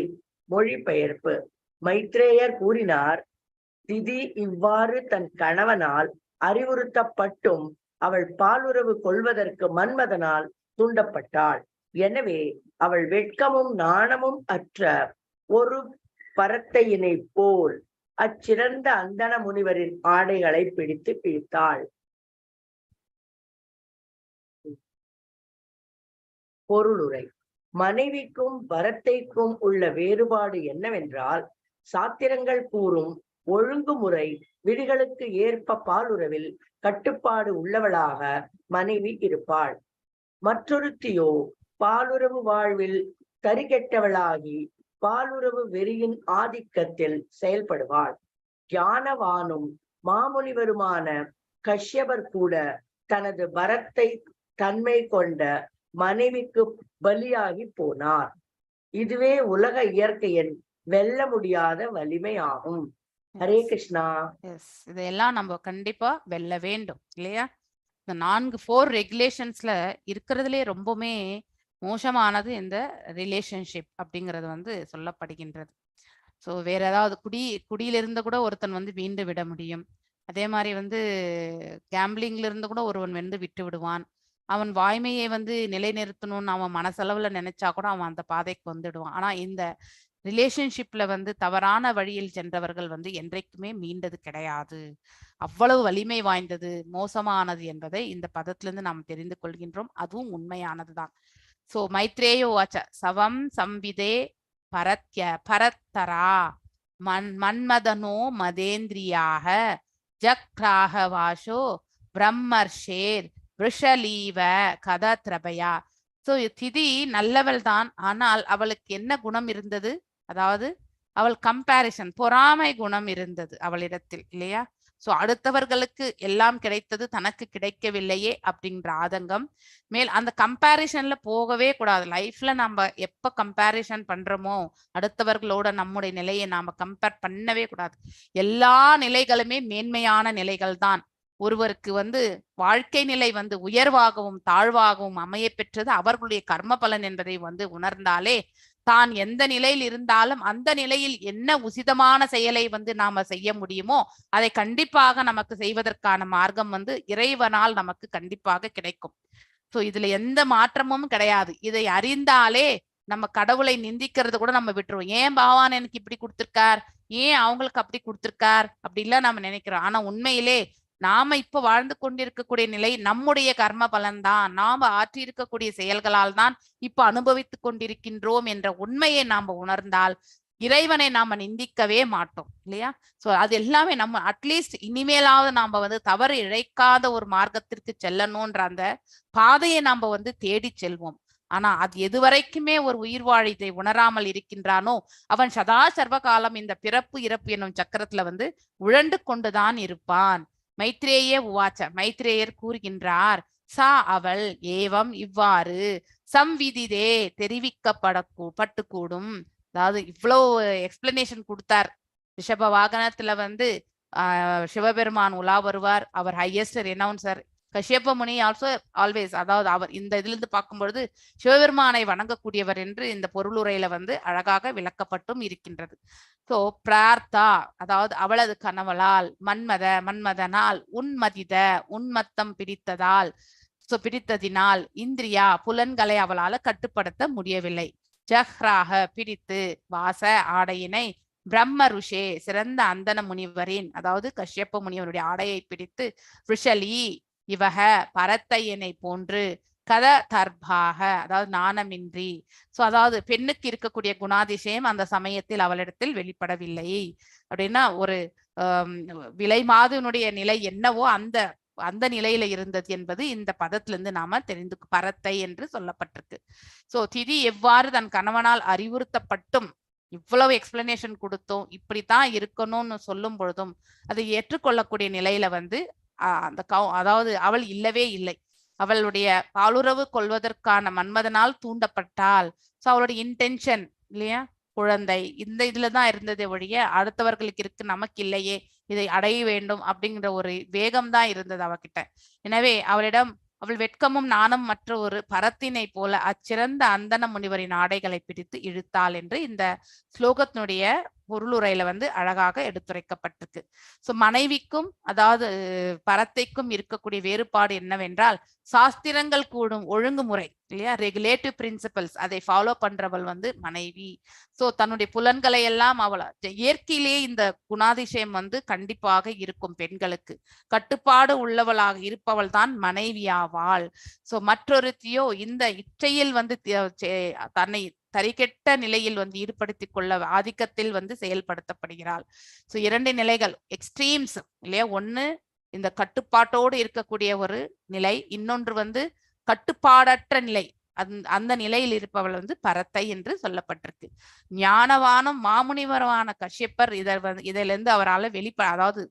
மொழிபெயர்ப்பு. மைத்ரேயர் கூறினார், திதி இவ்வாறு தன் கணவனால் அறிவுறுத்தப்பட்டும் அவள் பாலுறவு கொள்வதற்கு மன்மதனால் தூண்டப்பட்டாள். எனவே அவள் வெட்கமும் நாணமும் அற்ற ஒரு பரத்தையினை போல் அச்சிறந்த அந்தண முனிவரின் ஆடைகளை பிடித்து இழுத்தாள். பொருளுரை. மனைவிக்கும் பரத்தைக்கும் உள்ள வேறுபாடு என்னவென்றால், சாத்திரங்கள் கூறும் ஒழுங்குமுறை விதிகளுக்கு ஏற்ப பாலுறவில் கட்டுப்பாடு உள்ளவளாக மனைவி இருப்பாள். மற்றொருத்தியோ பாலுறவு வாழ்வில் தரிகெட்டவளாகி பாலுறவு வெறியின் ஆதிக்கத்தில் செயல்படுவாள். ஞானவானும் மாமுனிவருமான கஷ்யபர் கூட தனது பரத்தை தன்மை கொண்ட மனைவிக்கு பலியாகி போனார். இதுவே உலக இயற்கையின் வெல்ல முடியாத வலிமை ஆகும். ஹரே கிருஷ்ணா. எஸ், இதெல்லாம் நம்ம கண்டிப்பா வெல்ல வேண்டும் இல்லையா? இந்த 4 ரெகுலேஷன்ஸ்ல இருக்கிறதுலே ரொம்பவுமே மோசமானது இந்த ரிலேஷன்ஷிப் அப்படிங்கிறது வந்து சொல்லப்படுகின்றது. ஸோ வேற ஏதாவது குடியிலிருந்து கூட ஒருத்தன் வந்து மீண்டு விட முடியும். அதே மாதிரி வந்து கேம்பிளிங்ல இருந்து கூட ஒருவன் வந்து விட்டு விடுவான். அவன் வாய்மையை வந்து நிலைநிறுத்தணும்னு அவன் மனசளவுல நினைச்சா கூட அவன் அந்த பாதைக்கு வந்துடுவான். ஆனா இந்த ரிலேஷன்ஷிப்ல வந்து தவறான வழியில் சென்றவர்கள் வந்து என்றைக்குமே மீண்டது கிடையாது. அவ்வளவு வலிமை வாய்ந்தது, மோசமானது என்பதை இந்த பதத்திலிருந்து நாம் தெரிந்து கொள்கின்றோம். அதுவும் உண்மையானதுதான். சோ மைத்ரேய வாச்ச சவம் சம்விதே பரத்தரா மன்மதனோ மதேந்திரியாக ஜக்ராக வாசோ பிரம்மர்ஷேர் விஷலீவ கதத்ரபயா. சோ திதி நல்லவள் தான். ஆனால் அவளுக்கு என்ன குணம் இருந்தது? அதாவது அவள் கம்பேரிசன், பொறாமை குணம் இருந்தது அவளிடத்தில் இல்லையா? சோ அடுத்தவர்களுக்கு எல்லாம் கிடைத்தது, தனக்கு கிடைக்கவில்லையே அப்படின்ற ஆதங்கம். அந்த கம்பேரிசன்ல போகவே கூடாது. லைஃப்ல நம்ம எப்ப கம்பேரிசன் பண்றோமோ அடுத்தவர்களோட நம்முடைய நிலையை நாம கம்பேர் பண்ணவே கூடாது. எல்லா நிலைகளுமே மேன்மையான நிலைகள் தான். ஒருவருக்கு வந்து வாழ்க்கை நிலை வந்து உயர்வாகவும் தாழ்வாகவும் அமைய பெற்றது அவர்களுடைய கர்ம பலன் என்பதை வந்து உணர்ந்தாலே, தான் எந்த நிலையில் இருந்தாலும் அந்த நிலையில் என்ன உசிதமான செயலை வந்து நாம செய்ய முடியுமோ அதை கண்டிப்பாக நமக்கு செய்வதற்கான மார்க்கம் வந்து இறைவனால் நமக்கு கண்டிப்பாக கிடைக்கும். சோ இதுல எந்த மாற்றமும் கிடையாது. இதை அறிந்தாலே நம்ம கடவுளை நிந்திக்கிறது கூட நம்ம விட்டுருவோம். ஏன் பகவான் எனக்கு இப்படி கொடுத்திருக்கார், ஏன் அவங்களுக்கு அப்படி கொடுத்திருக்கார் அப்படிலாம் நம்ம நினைக்கிறோம். ஆனா உண்மையிலே நாம இப்ப வாழ்ந்து கொண்டிருக்கக்கூடிய நிலை நம்முடைய கர்ம பலன்தான், நாம ஆற்றி இருக்கக்கூடிய செயல்களால் தான் இப்ப அனுபவித்துக் கொண்டிருக்கின்றோம் என்ற உண்மையை நாம உணர்ந்தால் இறைவனை நாம நிந்திக்கவே மாட்டோம் இல்லையா? சோ அது எல்லாமே நம்ம அட்லீஸ்ட் இனிமேலாவது நாம வந்து தவறு இழைக்காத ஒரு மார்க்கத்திற்கு செல்லணும்ன்ற அந்த பாதையை நாம வந்து தேடி செல்வோம். ஆனா அது எதுவரைக்குமே ஒரு உயிர் வாழ இதை உணராமல் இருக்கின்றானோ அவன் சதா சர்வகாலம் இந்த பிறப்பு இறப்பு என்னும் சக்கரத்துல வந்து உழண்டு கொண்டுதான் இருப்பான். மைத்ரேய உவாச்ச, மைத்ரேயர் கூறுகின்றார், சா அவள் ஏவம் இவ்வாறு சம்விதிதே தெரிவிக்கப்படப்பட்டு கூடும். அதாவது இவ்வளவு எக்ஸ்பிளனேஷன் கொடுத்தார். ரிஷப வாகனத்துல வந்து சிவபெருமான் உலா வருவார். அவர் ஹையஸ்ட் ரெனவுன்சர். கஷ்யப்ப முனி ஆல்சோ ஆல்வேஸ், அதாவது அவர் இந்த இதுல இருந்து பார்க்கும்பொழுது சிவபெருமானை வணங்கக்கூடியவர் என்று இந்த பொருளுரையில வந்து அழகாக விளக்கப்பட்டும் இருக்கின்றது. சோ பிரார்த்தா, அதாவது அவளது கணவளால், மன்மதனால், உன்மத்தம் பிடித்ததினால், இந்திரியா புலன்களை அவளால கட்டுப்படுத்த முடியவில்லை. ஜஹ்ராக பிடித்து, வாச ஆடையினை, பிரம்ம ருஷே சிறந்த அந்தன முனிவரின், அதாவது கஷ்யப்ப முனிவருடைய ஆடையை பிடித்து, ரிஷலி இவக பரத்தையனை போன்று, கத தர்பாக அதாவது நாணமின்றி. சோ அதாவது பெண்ணுக்கு இருக்கக்கூடிய குணாதிசயம் அந்த சமயத்தில் அவளிடத்தில் வெளிப்படவில்லை அப்படின்னா, ஒரு விலை மாதனுடைய நிலை என்னவோ அந்த அந்த நிலையில இருந்தது என்பது இந்த பதத்திலிருந்து நாம தெரிந்து, பரத்தை என்று சொல்லப்பட்டிருக்கு. சோ திதி எவ்வாறு தன் கணவனால் அறிவுறுத்தப்பட்டும் இவ்வளவு எக்ஸ்பிளனேஷன் கொடுத்தோம் இப்படித்தான் இருக்கணும்னு சொல்லும் பொழுதும் அதை ஏற்றுக்கொள்ளக்கூடிய நிலையில வந்து அந்த அதாவது அவள் இல்லவே இல்லை. அவளுடைய பாலுறவு கொள்வதற்கான மன்மதனால் தூண்டப்பட்டால், சோ அவளுடைய இன்டென்ஷன் இல்லையா, குழந்தை இந்த இதுலதான் இருந்ததே ஒழிய அடுத்தவர்களுக்கு இருக்கு நமக்கு இல்லையே, இதை அடைய வேண்டும் அப்படிங்கிற ஒரு வேகம் தான் இருந்தது அவகிட்ட. எனவே அவளிடம் அவள் வெட்கமும் நாணம் மற்ற ஒரு பரத்தினை போல அச்சிறந்த அந்தன முனிவரின் ஆடைகளை பிடித்து இழுத்தாள் என்று இந்த ஸ்லோகத்தினுடைய பொருளுரையில வந்து அழகாக எடுத்துரைக்கப்பட்டிருக்கு. சோ மனைவிக்கும் அதாவது பரத்தைக்கும் இருக்கக்கூடிய வேறுபாடு என்னவென்றால், சாஸ்திரங்கள் கூடும் ஒழுங்குமுறை இல்லையா, ரெகுலேட்டிவ் பிரின்சிபல்ஸ், அதை ஃபாலோ பண்றவள் வந்து மனைவி. சோ தன்னுடைய புலன்களை எல்லாம் அவள் இயற்கையிலேயே இந்த குணாதிசயம் வந்து கண்டிப்பாக இருக்கும். பெண்களுக்கு கட்டுப்பாடு உள்ளவளாக இருப்பவள் தான் மனைவியாவாள். சோ மற்றொருத்தியோ இந்த இச்சையில் வந்து தன்னை தரிகெட்ட நிலையில் வந்து ஈடுபடுத்திக் கொள்ள ஆதிக்கத்தில் வந்து செயல்படுத்தப்படுகிறாள். சோ இரண்டு நிலைகள், எக்ஸ்ட்ரீம்ஸ் இல்லையா, ஒண்ணு இந்த கட்டுப்பாட்டோடு இருக்கக்கூடிய ஒரு நிலை, இன்னொன்று வந்து கட்டுப்பாடற்ற நிலை. அந்த நிலையில் இருப்பவள் வந்து பரத்தை என்று சொல்லப்பட்டிருக்கு. ஞானவானும் மாமுனிவரான கஷ்யப்பர் இதிலிருந்து அவரால் அதாவது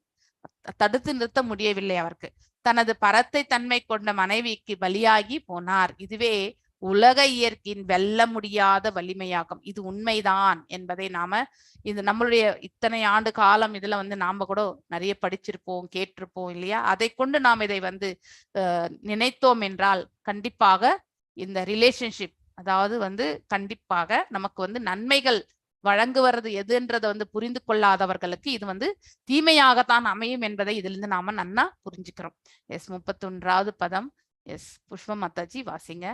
தடுத்து நிறுத்த முடியவில்லை. அவருக்கு தனது பரத்தை தன்மை கொண்ட மனைவிக்கு பலியாகி போனார். இதுவே உலக இயற்கையின் வெல்ல முடியாத வலிமையாகும். இது உண்மைதான் என்பதை நாம இது நம்மளுடைய இத்தனை ஆண்டு காலம் இதுல வந்து நாம கூட நிறைய படிச்சிருப்போம், கேட்டிருப்போம் இல்லையா. அதை கொண்டு நாம் இதை வந்து நினைத்தோம் என்றால் கண்டிப்பாக இந்த ரிலேஷன்ஷிப் அதாவது வந்து கண்டிப்பாக நமக்கு வந்து நன்மைகள் வழங்குவது எதுன்றதை வந்து புரிந்து கொள்ளாதவர்களுக்கு இது வந்து தீமையாகத்தான் அமையும் என்பதை இதிலிருந்து நாம நன்னா புரிஞ்சுக்கிறோம். 31வது பதம். புஷ்ப மாதாஜி வாசிங்க.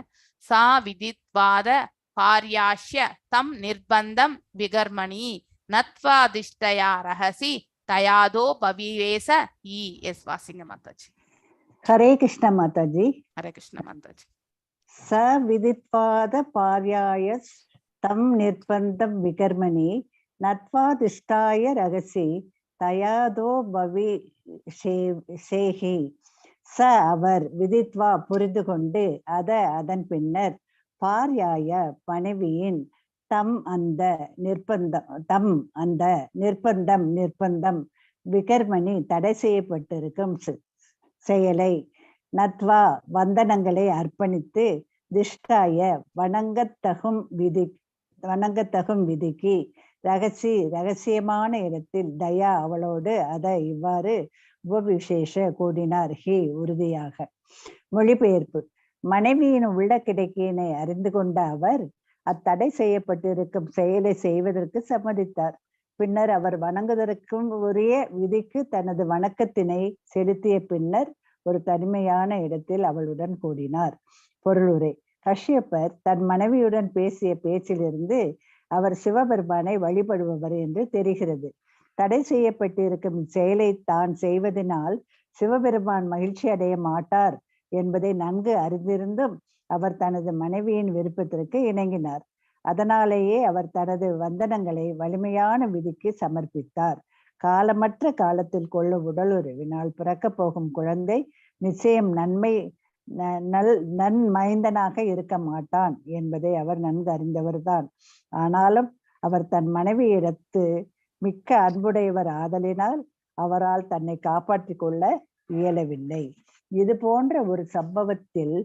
சா விதித்வாத பாரியாஷ்ய தம் நிர்பந்தம் விகர்மணி நத்வாதிஷ்டயா ரஹசி தயாதோ பவிவேச வாசிங்க மாதாஜி. ஹரே கிருஷ்ண மாதாஜி. ஹரே கிருஷ்ண மாதாஜி. ச விதித்வாத பாரியாய தம் நிர்பந்தம் விகர்மணி நத்வாதிஷ்டாய ரகசி தயாதோ பவி சேஹி. ச அவர், விதித்வா புரிந்து கொண்டு, அதன் பின்னர், பாரியாய மனைவியின், தம் அந்த நிர்பந்தம் விகர்மணி தடை செய்யப்பட்டிருக்கும் செயலை, நத்வா வந்தனங்களை அர்ப்பணித்து, திஷ்டாய வணங்கத்தகும் விதிக்கு, ரகசியமான இடத்தில் தயா அவளோடு இவ்வாறு உபவிசேஷ கூடினார். ஹே உறுதியாக. மொழிபெயர்ப்பு. மனைவியின் உள்ள கிடக்கினை அறிந்து கொண்ட அவர் அத்தடை செய்யப்பட்டிருக்கும் செயலை செய்வதற்கு சம்மதித்தார். பின்னர் அவர் வணங்குவதற்கும் உரிய விதிக்கு தனது வணக்கத்தினை செலுத்திய பின்னர் ஒரு தனிமையான இடத்தில் அவளுடன் கூடினார். பொருளுரை. கஷ்யப்பர் தன் மனைவியுடன் பேசிய பேச்சிலிருந்து அவர் சிவபெருமானை வழிபடுபவர் என்று தெரிகிறது. தடை செய்யப்பட்டிருக்கும் செயலை தான் செய்வதனால் சிவபெருமான் மகிழ்ச்சி அடைய மாட்டார் என்பதை நன்கு அறிந்திருந்தும் அவர் தனது மனைவியின் விருப்பத்திற்கு இணங்கினார். அதனாலேயே அவர் தனது வந்தனங்களை வலிமையான விதிக்கு சமர்ப்பித்தார். காலமற்ற காலத்தில் கொள்ளும் உடலுறவினால் பிறக்க போகும் குழந்தை நிச்சயம் நன்மை நன் மைந்தனாக இருக்க மாட்டான் என்பதை அவர் நன்கு அறிந்தவர்தான். ஆனாலும் அவர் தன் மனைவியிடத்து மிக்க அன்புடையவர் ஆதலினால் அவரால் தன்னை காப்பாற்றிக் கொள்ள இயலவில்லை. இது போன்ற ஒரு சம்பவத்தில்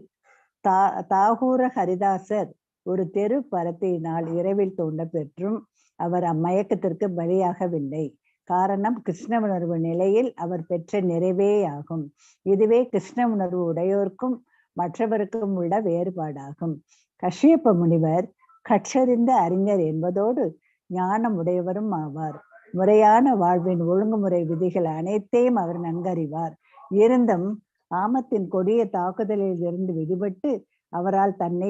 தாகூர ஹரிதாசர் ஒரு தெரு பரத்தையினால் இரவில் தூண்ட பெற்றும் அவர் அம்மயக்கத்திற்கு பலியாகவில்லை. காரணம் கிருஷ்ண உணர்வு நிலையில் அவர் பெற்ற நிறைவே ஆகும். இதுவே கிருஷ்ண உணர்வு உடையோர்க்கும் மற்றவருக்கும் உள்ள வேறுபாடாகும். கஷ்யப்ப முனிவர் கற்றறிந்த அறிஞர் என்பதோடு ஞானம் உடையவரும் ஆவார். முறையான வாழ்வின் ஒழுங்குமுறை விதிகள் அனைத்தையும் அவர் நன்கறிவார். இருந்தும் ஆமத்தின் கொடிய தாக்குதலில் இருந்து விடுபட்டு அவரால் தன்னை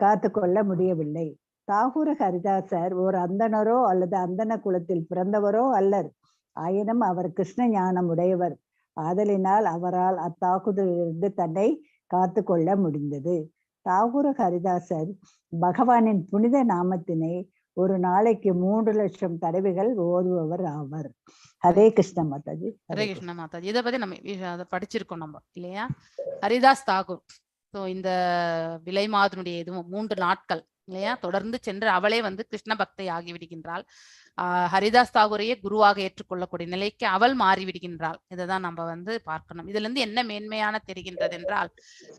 காத்துக்கொள்ள முடியவில்லை. தாகூர ஹரிதாசர் ஓர் அந்தணரோ அல்லது அந்தன குலத்தில் பிறந்தவரோ அல்லர். ஆயினும் அவர் கிருஷ்ண ஞானம் உடையவர் ஆதலினால் அவரால் அத்தாக்குதலிலிருந்து தன்னை காத்து கொள்ள முடிந்தது. தாகூர ஹரிதாசர் பகவானின் புனித நாமத்தினை ஒரு நாளைக்கு 3 லட்சம் தடவைகள் ஓதுபவர் ஆவர். ஹரே கிருஷ்ண மாதாஜி. ஹரே கிருஷ்ண மாதாஜி. இதை பத்தி நம்ம அதை படிச்சிருக்கோம் நம்ம இல்லையா? ஹரிதாஸ் தாகூர் இந்த விலை மாதனுடைய இதுவும் 3 நாட்கள் இல்லையா தொடர்ந்து சென்று அவளே கிருஷ்ண பக்தை ஆகிவிடுகின்றாள். ஹரிதாஸ் தாகூரையே குருவாக ஏற்றுக்கொள்ளக்கூடிய நிலைக்கு அவள் மாறிவிடுகின்றாள். இதைதான் நம்ம பார்க்கணும். இதுல இருந்து என்ன மேன்மையான தெரிகின்றது என்றால்,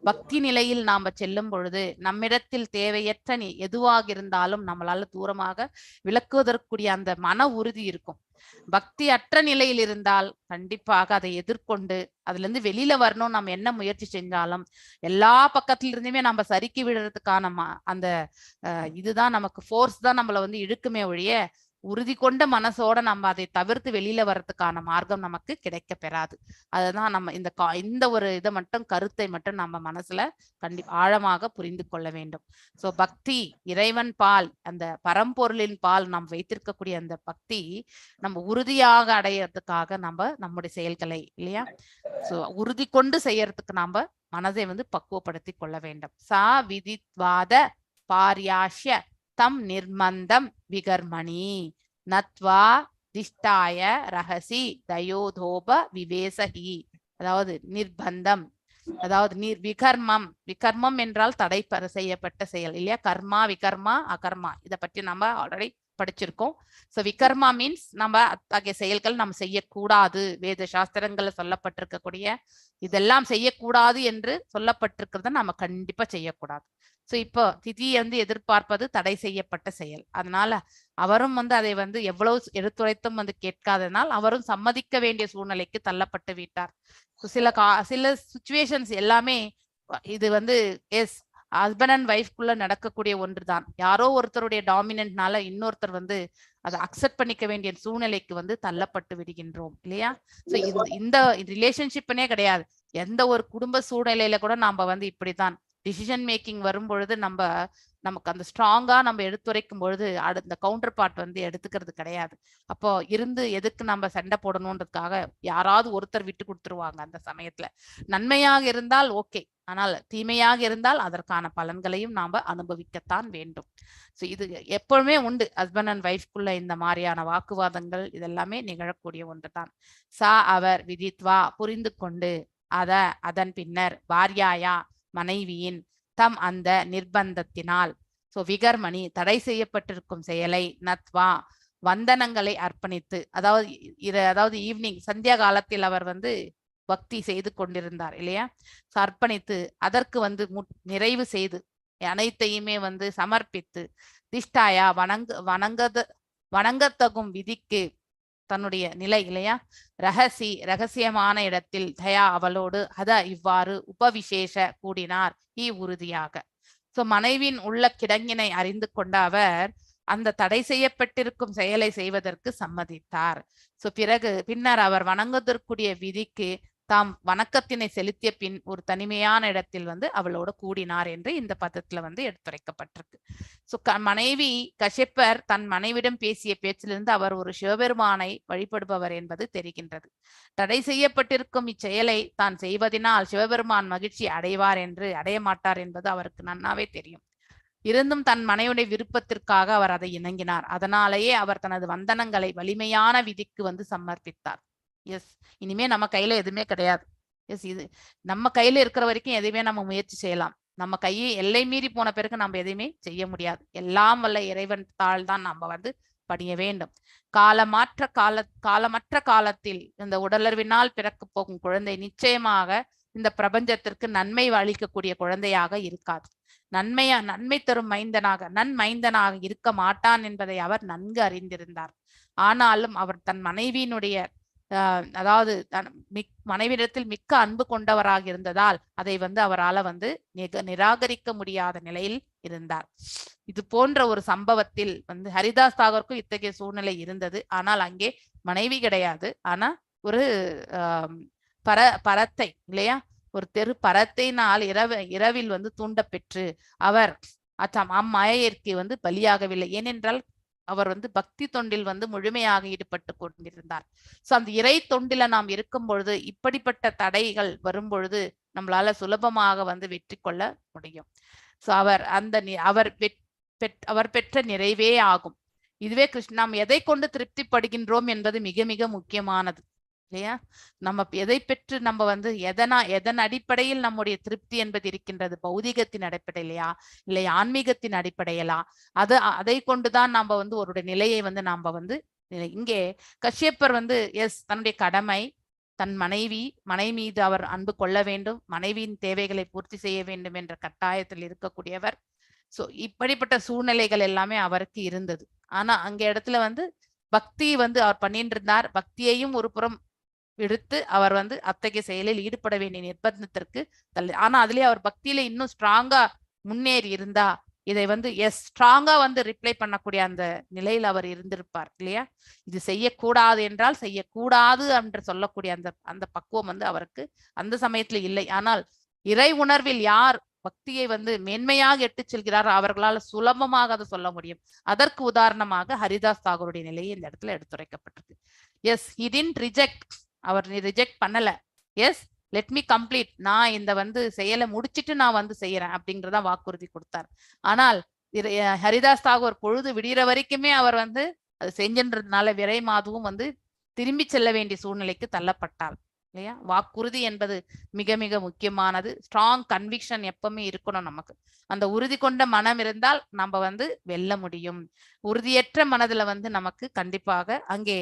பக்தி நிலையில் நாம செல்லும் பொழுது நம்மிடத்தில் தேவையற்ற எதுவாக இருந்தாலும் நம்மளால தூரமாக விளக்குவதற்குரிய அந்த மன உறுதி இருக்கும். பக்தி அற்ற நிலையில் இருந்தால் கண்டிப்பாக அதை எதிர்கொண்டு அதுல இருந்து வெளியில வரணும். நம்ம என்ன முயற்சி செஞ்சாலும் எல்லா பக்கத்துல இருந்துமே நம்ம சறுக்கி விடுறதுக்கான அந்த இதுதான் நமக்கு ஃபோர்ஸ் தான் நம்மள இழுக்குமே ஒழிய உறுதி கொண்ட மனசோட நம்ம அதை தவிர்த்து வெளியில வர்றதுக்கான மார்க்கம் நமக்கு கிடைக்க பெறாது. அதுதான் நம்ம இந்த ஒரு இதை மட்டும் கருத்தை மட்டும் நம்ம மனசுல ஆழமாக புரிந்து கொள்ள வேண்டும். சோ பக்தி இறைவன் பால், அந்த பரம்பொருளின் பால் நாம் வைத்திருக்கக்கூடிய அந்த பக்தி நம்ம உறுதியாக அடையறதுக்காக நம்முடைய செயல்களை இல்லையா உறுதி கொண்டு செய்யறதுக்கு நாம மனதை பக்குவப்படுத்தி கொள்ள வேண்டும். சா விதித்வாத பாரியாஷ்ய தம் நிர்மந்தம் விகர்மணி நத்வா திஷ்டாய ரகசி தயோதோப விவேசகி. அதாவது நிர்பந்தம், அதாவது விகர்மம் என்றால் தடை செய்யப்பட்ட செயல் இல்லையா? கர்மா, விகர்மா, அகர்மா, இதை பற்றி நம்ம ஆல்ரெடி படிச்சிருக்கோம். சோ விகர்மா மீன்ஸ் நம்ம அத்தகைய செயல்கள் நம்ம செய்யக்கூடாது. வேத சாஸ்திரங்கள்ல சொல்லப்பட்டிருக்கக்கூடிய இதெல்லாம் செய்யக்கூடாது என்று சொல்லப்பட்டிருக்கிறத நம்ம கண்டிப்பா செய்யக்கூடாது. சோ இப்போ திதி எதிர்பார்ப்பது தடை செய்யப்பட்ட செயல். அதனால அவரும் அதை எவ்வளவு எடுத்துரைத்தும் கேட்காதனால் அவரும் சம்மதிக்க வேண்டிய சூழ்நிலைக்கு தள்ளப்பட்டு விட்டார். சில சிச்சுவேஷன்ஸ் எல்லாமே இது எஸ் ஹஸ்பண்ட் அண்ட் ஒய்ஃப்குள்ள நடக்கக்கூடிய ஒன்றுதான். யாரோ ஒருத்தருடைய டாமினன்ட்னால இன்னொருத்தர் அதை அக்செப்ட் பண்ணிக்க வேண்டிய சூழ்நிலைக்கு தள்ளப்பட்டு விடுகின்றோம் இல்லையா? சோ இந்த ரிலேஷன்ஷிப்னே கிடையாது, எந்த ஒரு குடும்ப சூழ்நிலையில கூட நாம இப்படித்தான் டிசிஷன் மேக்கிங் வரும் பொழுது நமக்கு அந்த ஸ்ட்ராங்கா நம்ம எடுத்துரைக்கும் பொழுது இந்த கவுண்டர் பார்ட் எடுத்துக்கிறது கிடையாது. அப்போ எதுக்கு நம்ம சண்டை போடணும்ன்றதுக்காக யாராவது ஒருத்தர் விட்டு கொடுத்துருவாங்க. அந்த சமயத்துல நன்மையாக இருந்தால் ஓகே, ஆனால் தீமையாக இருந்தால் அதற்கான பலன்களையும் நாம அனுபவிக்கத்தான் வேண்டும். சோ இது எப்பவுமே உண்டு. ஹஸ்பண்ட் அண்ட் ஒய்ஃப்குள்ள இந்த மாதிரியான வாக்குவாதங்கள் இதெல்லாமே நிகழக்கூடிய ஒன்றுதான். சா அவர் விதித்வா புரிந்து கொண்டு அதன் பின்னர் பாரியாயா மனைவியின் தம் அந்த நிர்பந்தத்தினால் விகர்மணி தடை செய்யப்பட்டிருக்கும் செயலை நத்வா வந்தனங்களை அர்ப்பணித்து, அதாவது ஈவினிங் சந்தியா காலத்தில் அவர் பக்தி செய்து கொண்டிருந்தார் இல்லையா? அர்ப்பணித்து அதற்கு நிறைவு செய்து அனைத்தையுமே சமர்ப்பித்து திஷ்டாயா வணங்கத்தகும் விதிக்கு தன்னுடைய நிலை இல்லையா ரகசியமான இடத்தில் தயா அவளோடு இவ்வாறு உபவிசேஷ கூடினார் உறுதியாக. சோ மனைவியின் உள்ள கிடங்கினை அறிந்து கொண்ட அவர் அந்த தடை செய்யப்பட்டிருக்கும் செயலை செய்வதற்கு சம்மதித்தார். சோ பின்னர் அவர் வணங்குவதற்குரிய விதிக்கு தாம் வணக்கத்தினை செலுத்திய பின் ஒரு தனிமையான இடத்தில் அவளோட கூடினார் என்று இந்த பதத்துல எடுத்துரைக்கப்பட்டிருக்கு. சோ மனைவி கஷ்யப்பர் தன் மனைவிடம் பேசிய பேச்சிலிருந்து அவர் ஒரு சிவபெருமானை வழிபடுபவர் என்பது தெரிகின்றது. தடை செய்யப்பட்டிருக்கும் இச்செயலை தான் செய்வதனால் சிவபெருமான் மகிழ்ச்சி அடைய மாட்டார் என்பது அவருக்கு நன்னாவே தெரியும். இருந்தும் தன் மனைவியுடைய விருப்பத்திற்காக அவர் அதை இணங்கினார். அதனாலேயே அவர் தனது வந்தனங்களை வலிமையான விதிக்கு சமர்ப்பித்தார். எஸ், இனிமே நம்ம கையில எதுவுமே கிடையாது. எஸ், இது நம்ம கையில இருக்கிற வரைக்கும் எதையுமே நம்ம முயற்சி செய்யலாம். நம்ம கையை எல்லை மீறி போன பிறகு நம்ம எதையுமே செய்ய முடியாது. எல்லாம் வல்ல இறைவன் தாள் தான் நம்ம வந்து பணிய வேண்டும். காலமற்ற காலத்தில் இந்த உடலறிவினால் பிறக்க போகும் குழந்தை நிச்சயமாக இந்த பிரபஞ்சத்திற்கு நன்மை அளிக்கக்கூடிய குழந்தையாக இருக்காது. நன்மை தரும் நன்மைந்தனாக இருக்க மாட்டான் என்பதை அவர் நன்கு அறிந்திருந்தார். ஆனாலும் அவர் தன் மனைவியினுடைய அதாவது மனைவியிடத்தில் மிக்க அன்பு கொண்டவராக இருந்ததால் அதை வந்து அவரால் வந்து நிராகரிக்க முடியாத நிலையில் இருந்தார். இது போன்ற ஒரு சம்பவத்தில் வந்து ஹரிதாஸ் தாகூருக்கும் இத்தகைய சூழ்நிலை இருந்தது. ஆனால் அங்கே மனைவி கிடையாது, ஆனா ஒரு பரத்தை இல்லையா, ஒரு தெரு பரத்தையினால் இரவில் வந்து தூண்ட பெற்று அவர் அம்மாயற்கு வந்து பலியாகவில்லை. ஏனென்றால் அவர் வந்து பக்தி தொண்டில் வந்து முழுமையாக ஈடுபட்டு கொண்டிருந்தார். சோ அந்த இறை தொண்டில நாம் இருக்கும் பொழுது இப்படிப்பட்ட தடைகள் வரும் பொழுது நம்மளால சுலபமாக வந்து வெற்றி கொள்ள முடியும். சோ அவர் பெற்ற நிறைவே ஆகும். இதுவே நாம் எதை கொண்டு திருப்திப்படுகின்றோம் என்பது மிக மிக முக்கியமானது இல்லையா. நம்ம எதை பெற்று நம்ம வந்து எதன் அடிப்படையில் நம்முடைய திருப்தி என்பது இருக்கின்றது, பௌதிகத்தின் அடிப்படையிலையா இல்லை ஆன்மீகத்தின் அடிப்படையிலா, அதை கொண்டுதான் நம்ம வந்து ஒரு நிலையை வந்து நாம வந்து இங்கே கஷ்யப்பர் வந்து தன்னுடைய கடமை, தன் மனைவி மீது அவர் அன்பு கொள்ள வேண்டும், மனைவியின் தேவைகளை பூர்த்தி செய்ய வேண்டும் என்ற கட்டாயத்தில் இருக்கக்கூடியவர். சோ இப்படிப்பட்ட சூழ்நிலைகள் எல்லாமே அவருக்கு இருந்தது. ஆனா அங்க இடத்துல வந்து பக்தி வந்து அவர் பண்ணிட்டு இருந்தார். பக்தியையும் ஒரு புறம் விடுத்து அவர் வந்து அத்தகைய செயலில் ஈடுபட வேண்டிய நிர்பந்தத்திற்கு ஆனா அதுலயே அவர் பக்தியில இன்னும் ஸ்ட்ராங்கா முன்னேறி இருந்தா இதை வந்து ஸ்ட்ராங்கா வந்து ரிப்ளை பண்ணக்கூடிய அந்த நிலையில் அவர் இருந்திருப்பார் இல்லையா. இது செய்யக்கூடாது என்றால் செய்யக்கூடாது என்று சொல்லக்கூடிய அந்த பக்குவம் வந்து அவருக்கு அந்த சமயத்துல இல்லை. ஆனால் இறை உணர்வில் யார் பக்தியை வந்து மேன்மையாக எட்டு செல்கிறார் அவர்களால் சுலபமாக அதை சொல்ல முடியும். அதற்கு உதாரணமாக ஹரிதாஸ் தாகூருடைய நிலையை இந்த இடத்துல எடுத்துரைக்கப்பட்டிருக்கு. he didn't reject, அவர் ரிஜெக்ட் பண்ணல. லெட் மீ கம்ப்ளீட், நான் இந்த வந்து செயலை முடிச்சிட்டு நான் வந்து செய்யறேன் அப்படிங்கறத வாக்குறுதி கொடுத்தார். ஆனால் ஹரிதாஸ் தாகூர் பொழுது விடிகிற வரைக்குமே அவர் வந்து அது செஞ்சின்றதுனால விரை மாதுவும் வந்து திரும்பி செல்ல வேண்டிய சூழ்நிலைக்கு தள்ளப்பட்டார் இல்லையா. வாக்குறுதி என்பது மிக மிக முக்கியமானது. ஸ்ட்ராங் கன்விக்ஷன் எப்பவுமே இருக்கணும் நமக்கு. அந்த உறுதி கொண்ட மனம் இருந்தால் நம்ம வந்து வெல்ல முடியும். உறுதியற்ற மனதுல வந்து நமக்கு கண்டிப்பாக அங்கே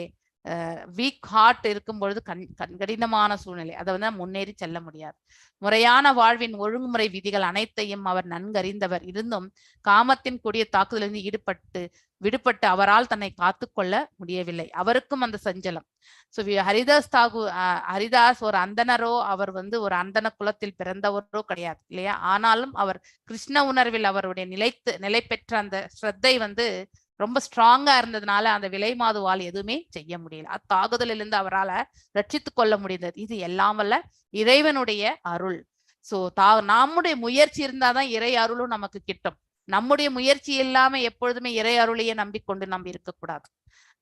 வீக் ஹார்ட் இருக்கும் பொழுது கடினமான சூழ்நிலை, அதை வந்து முன்னேறி செல்ல முடியாது. முறையான வாழ்வின் ஒழுங்குமுறை விதிகள் அனைத்தையும் அவர் நன்கறிந்தவர். இருந்தும் காமத்தின் கொடிய தாக்குதலிருந்து விடுபட்டு அவரால் தன்னை காத்துக்கொள்ள முடியவில்லை. அவருக்கும் அந்த சஞ்சலம். சோ ஹரிதாஸ் ஒரு அந்தனரோ, அவர் வந்து ஒரு அந்தன குலத்தில் பிறந்தவரோ கிடையாது இல்லையா. ஆனாலும் அவர் கிருஷ்ண உணர்வில் அவருடைய நிலை பெற்ற அந்த ஸ்ரத்தை வந்து ரொம்ப ஸ்ட்ராங்கா இருந்ததுனால அந்த விலை மாதுவால் எதுவுமே செய்ய முடியல. அத்தாக்குதலிலிருந்து அவரால் ரட்சித்து கொள்ள முடிந்தது. இது எல்லாம் வல்ல இறைவனுடைய அருள். சோ நம்முடைய முயற்சி இருந்தாதான் இறை அருளும் நமக்கு கிட்டும். நம்முடைய முயற்சி இல்லாம எப்பொழுதுமே இறை அருளையே நம்பிக்கொண்டு நம்ம இருக்கக்கூடாது.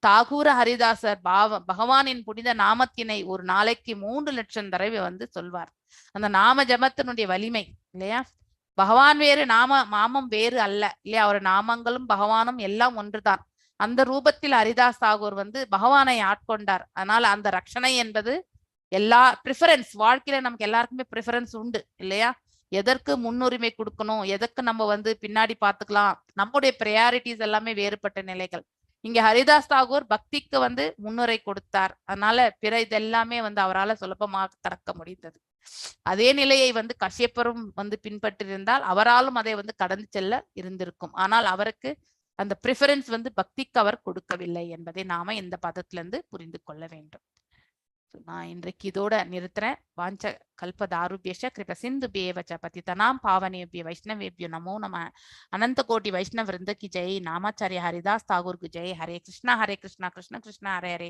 தாகூர ஹரிதாசர் பகவானின் புனித நாமத்தினை ஒரு நாளைக்கு 3 லட்சம் தடவை வந்து சொல்வார். அந்த நாம ஜபத்தினுடைய வலிமை இல்லையா. பகவான் வேறு நாமம் வேறு அல்ல இல்லையா. அவர் நாமங்களும் பகவானும் எல்லாம் ஒன்றுதான். அந்த ரூபத்தில் ஹரிதாஸ் தாகூர் வந்து பகவானை ஆட்கொண்டார். அதனால அந்த ரட்சணை என்பது எல்லா ப்ரிஃபரன்ஸ், வாழ்க்கையில நமக்கு எல்லாருக்குமே ப்ரிஃபரன்ஸ் உண்டு இல்லையா. எதற்கு முன்னுரிமை கொடுக்கணும், எதற்கு நம்ம வந்து பின்னாடி பார்த்துக்கலாம், நம்முடைய ப்ரையாரிட்டிஸ் எல்லாமே வேறுபட்ட நிலைகள். இங்க ஹரிதாஸ் தாகூர் பக்திக்கு வந்து முன்னுரை கொடுத்தார். அதனால பிற இதெல்லாமே வந்து அவரால் சுலபமாக கடக்க முடிந்தது. அதே நிலையை வந்து கஷ்யப்பரும் வந்து பின்பற்றிருந்தால் அவராலும் அதை வந்து கடந்து செல்ல இருந்திருக்கும். ஆனால் அவருக்கு அந்த ப்ரிஃபரன்ஸ் வந்து பக்திக்கு அவர் கொடுக்கவில்லை என்பதை நாம இந்த பதத்திலிருந்து புரிந்து கொள்ள வேண்டும். நான் இன்றைக்கு இதோட நிறுத்துறேன். வாஞ்ச கல்பதாருபியஷ கிருப சிந்துபியேவச்ச பதிதனாம் பாவனேபிய வைஷ்ணவேபியோ நமோ நம. அனந்த கோட்டி வைஷ்ணவ விருந்த கி ஜெய். நாமாச்சாரிய ஹரிதாஸ் தாகூர் கு ஜெய். ஹரே கிருஷ்ணா கிருஷ்ண கிருஷ்ண ஹரே ஹரே,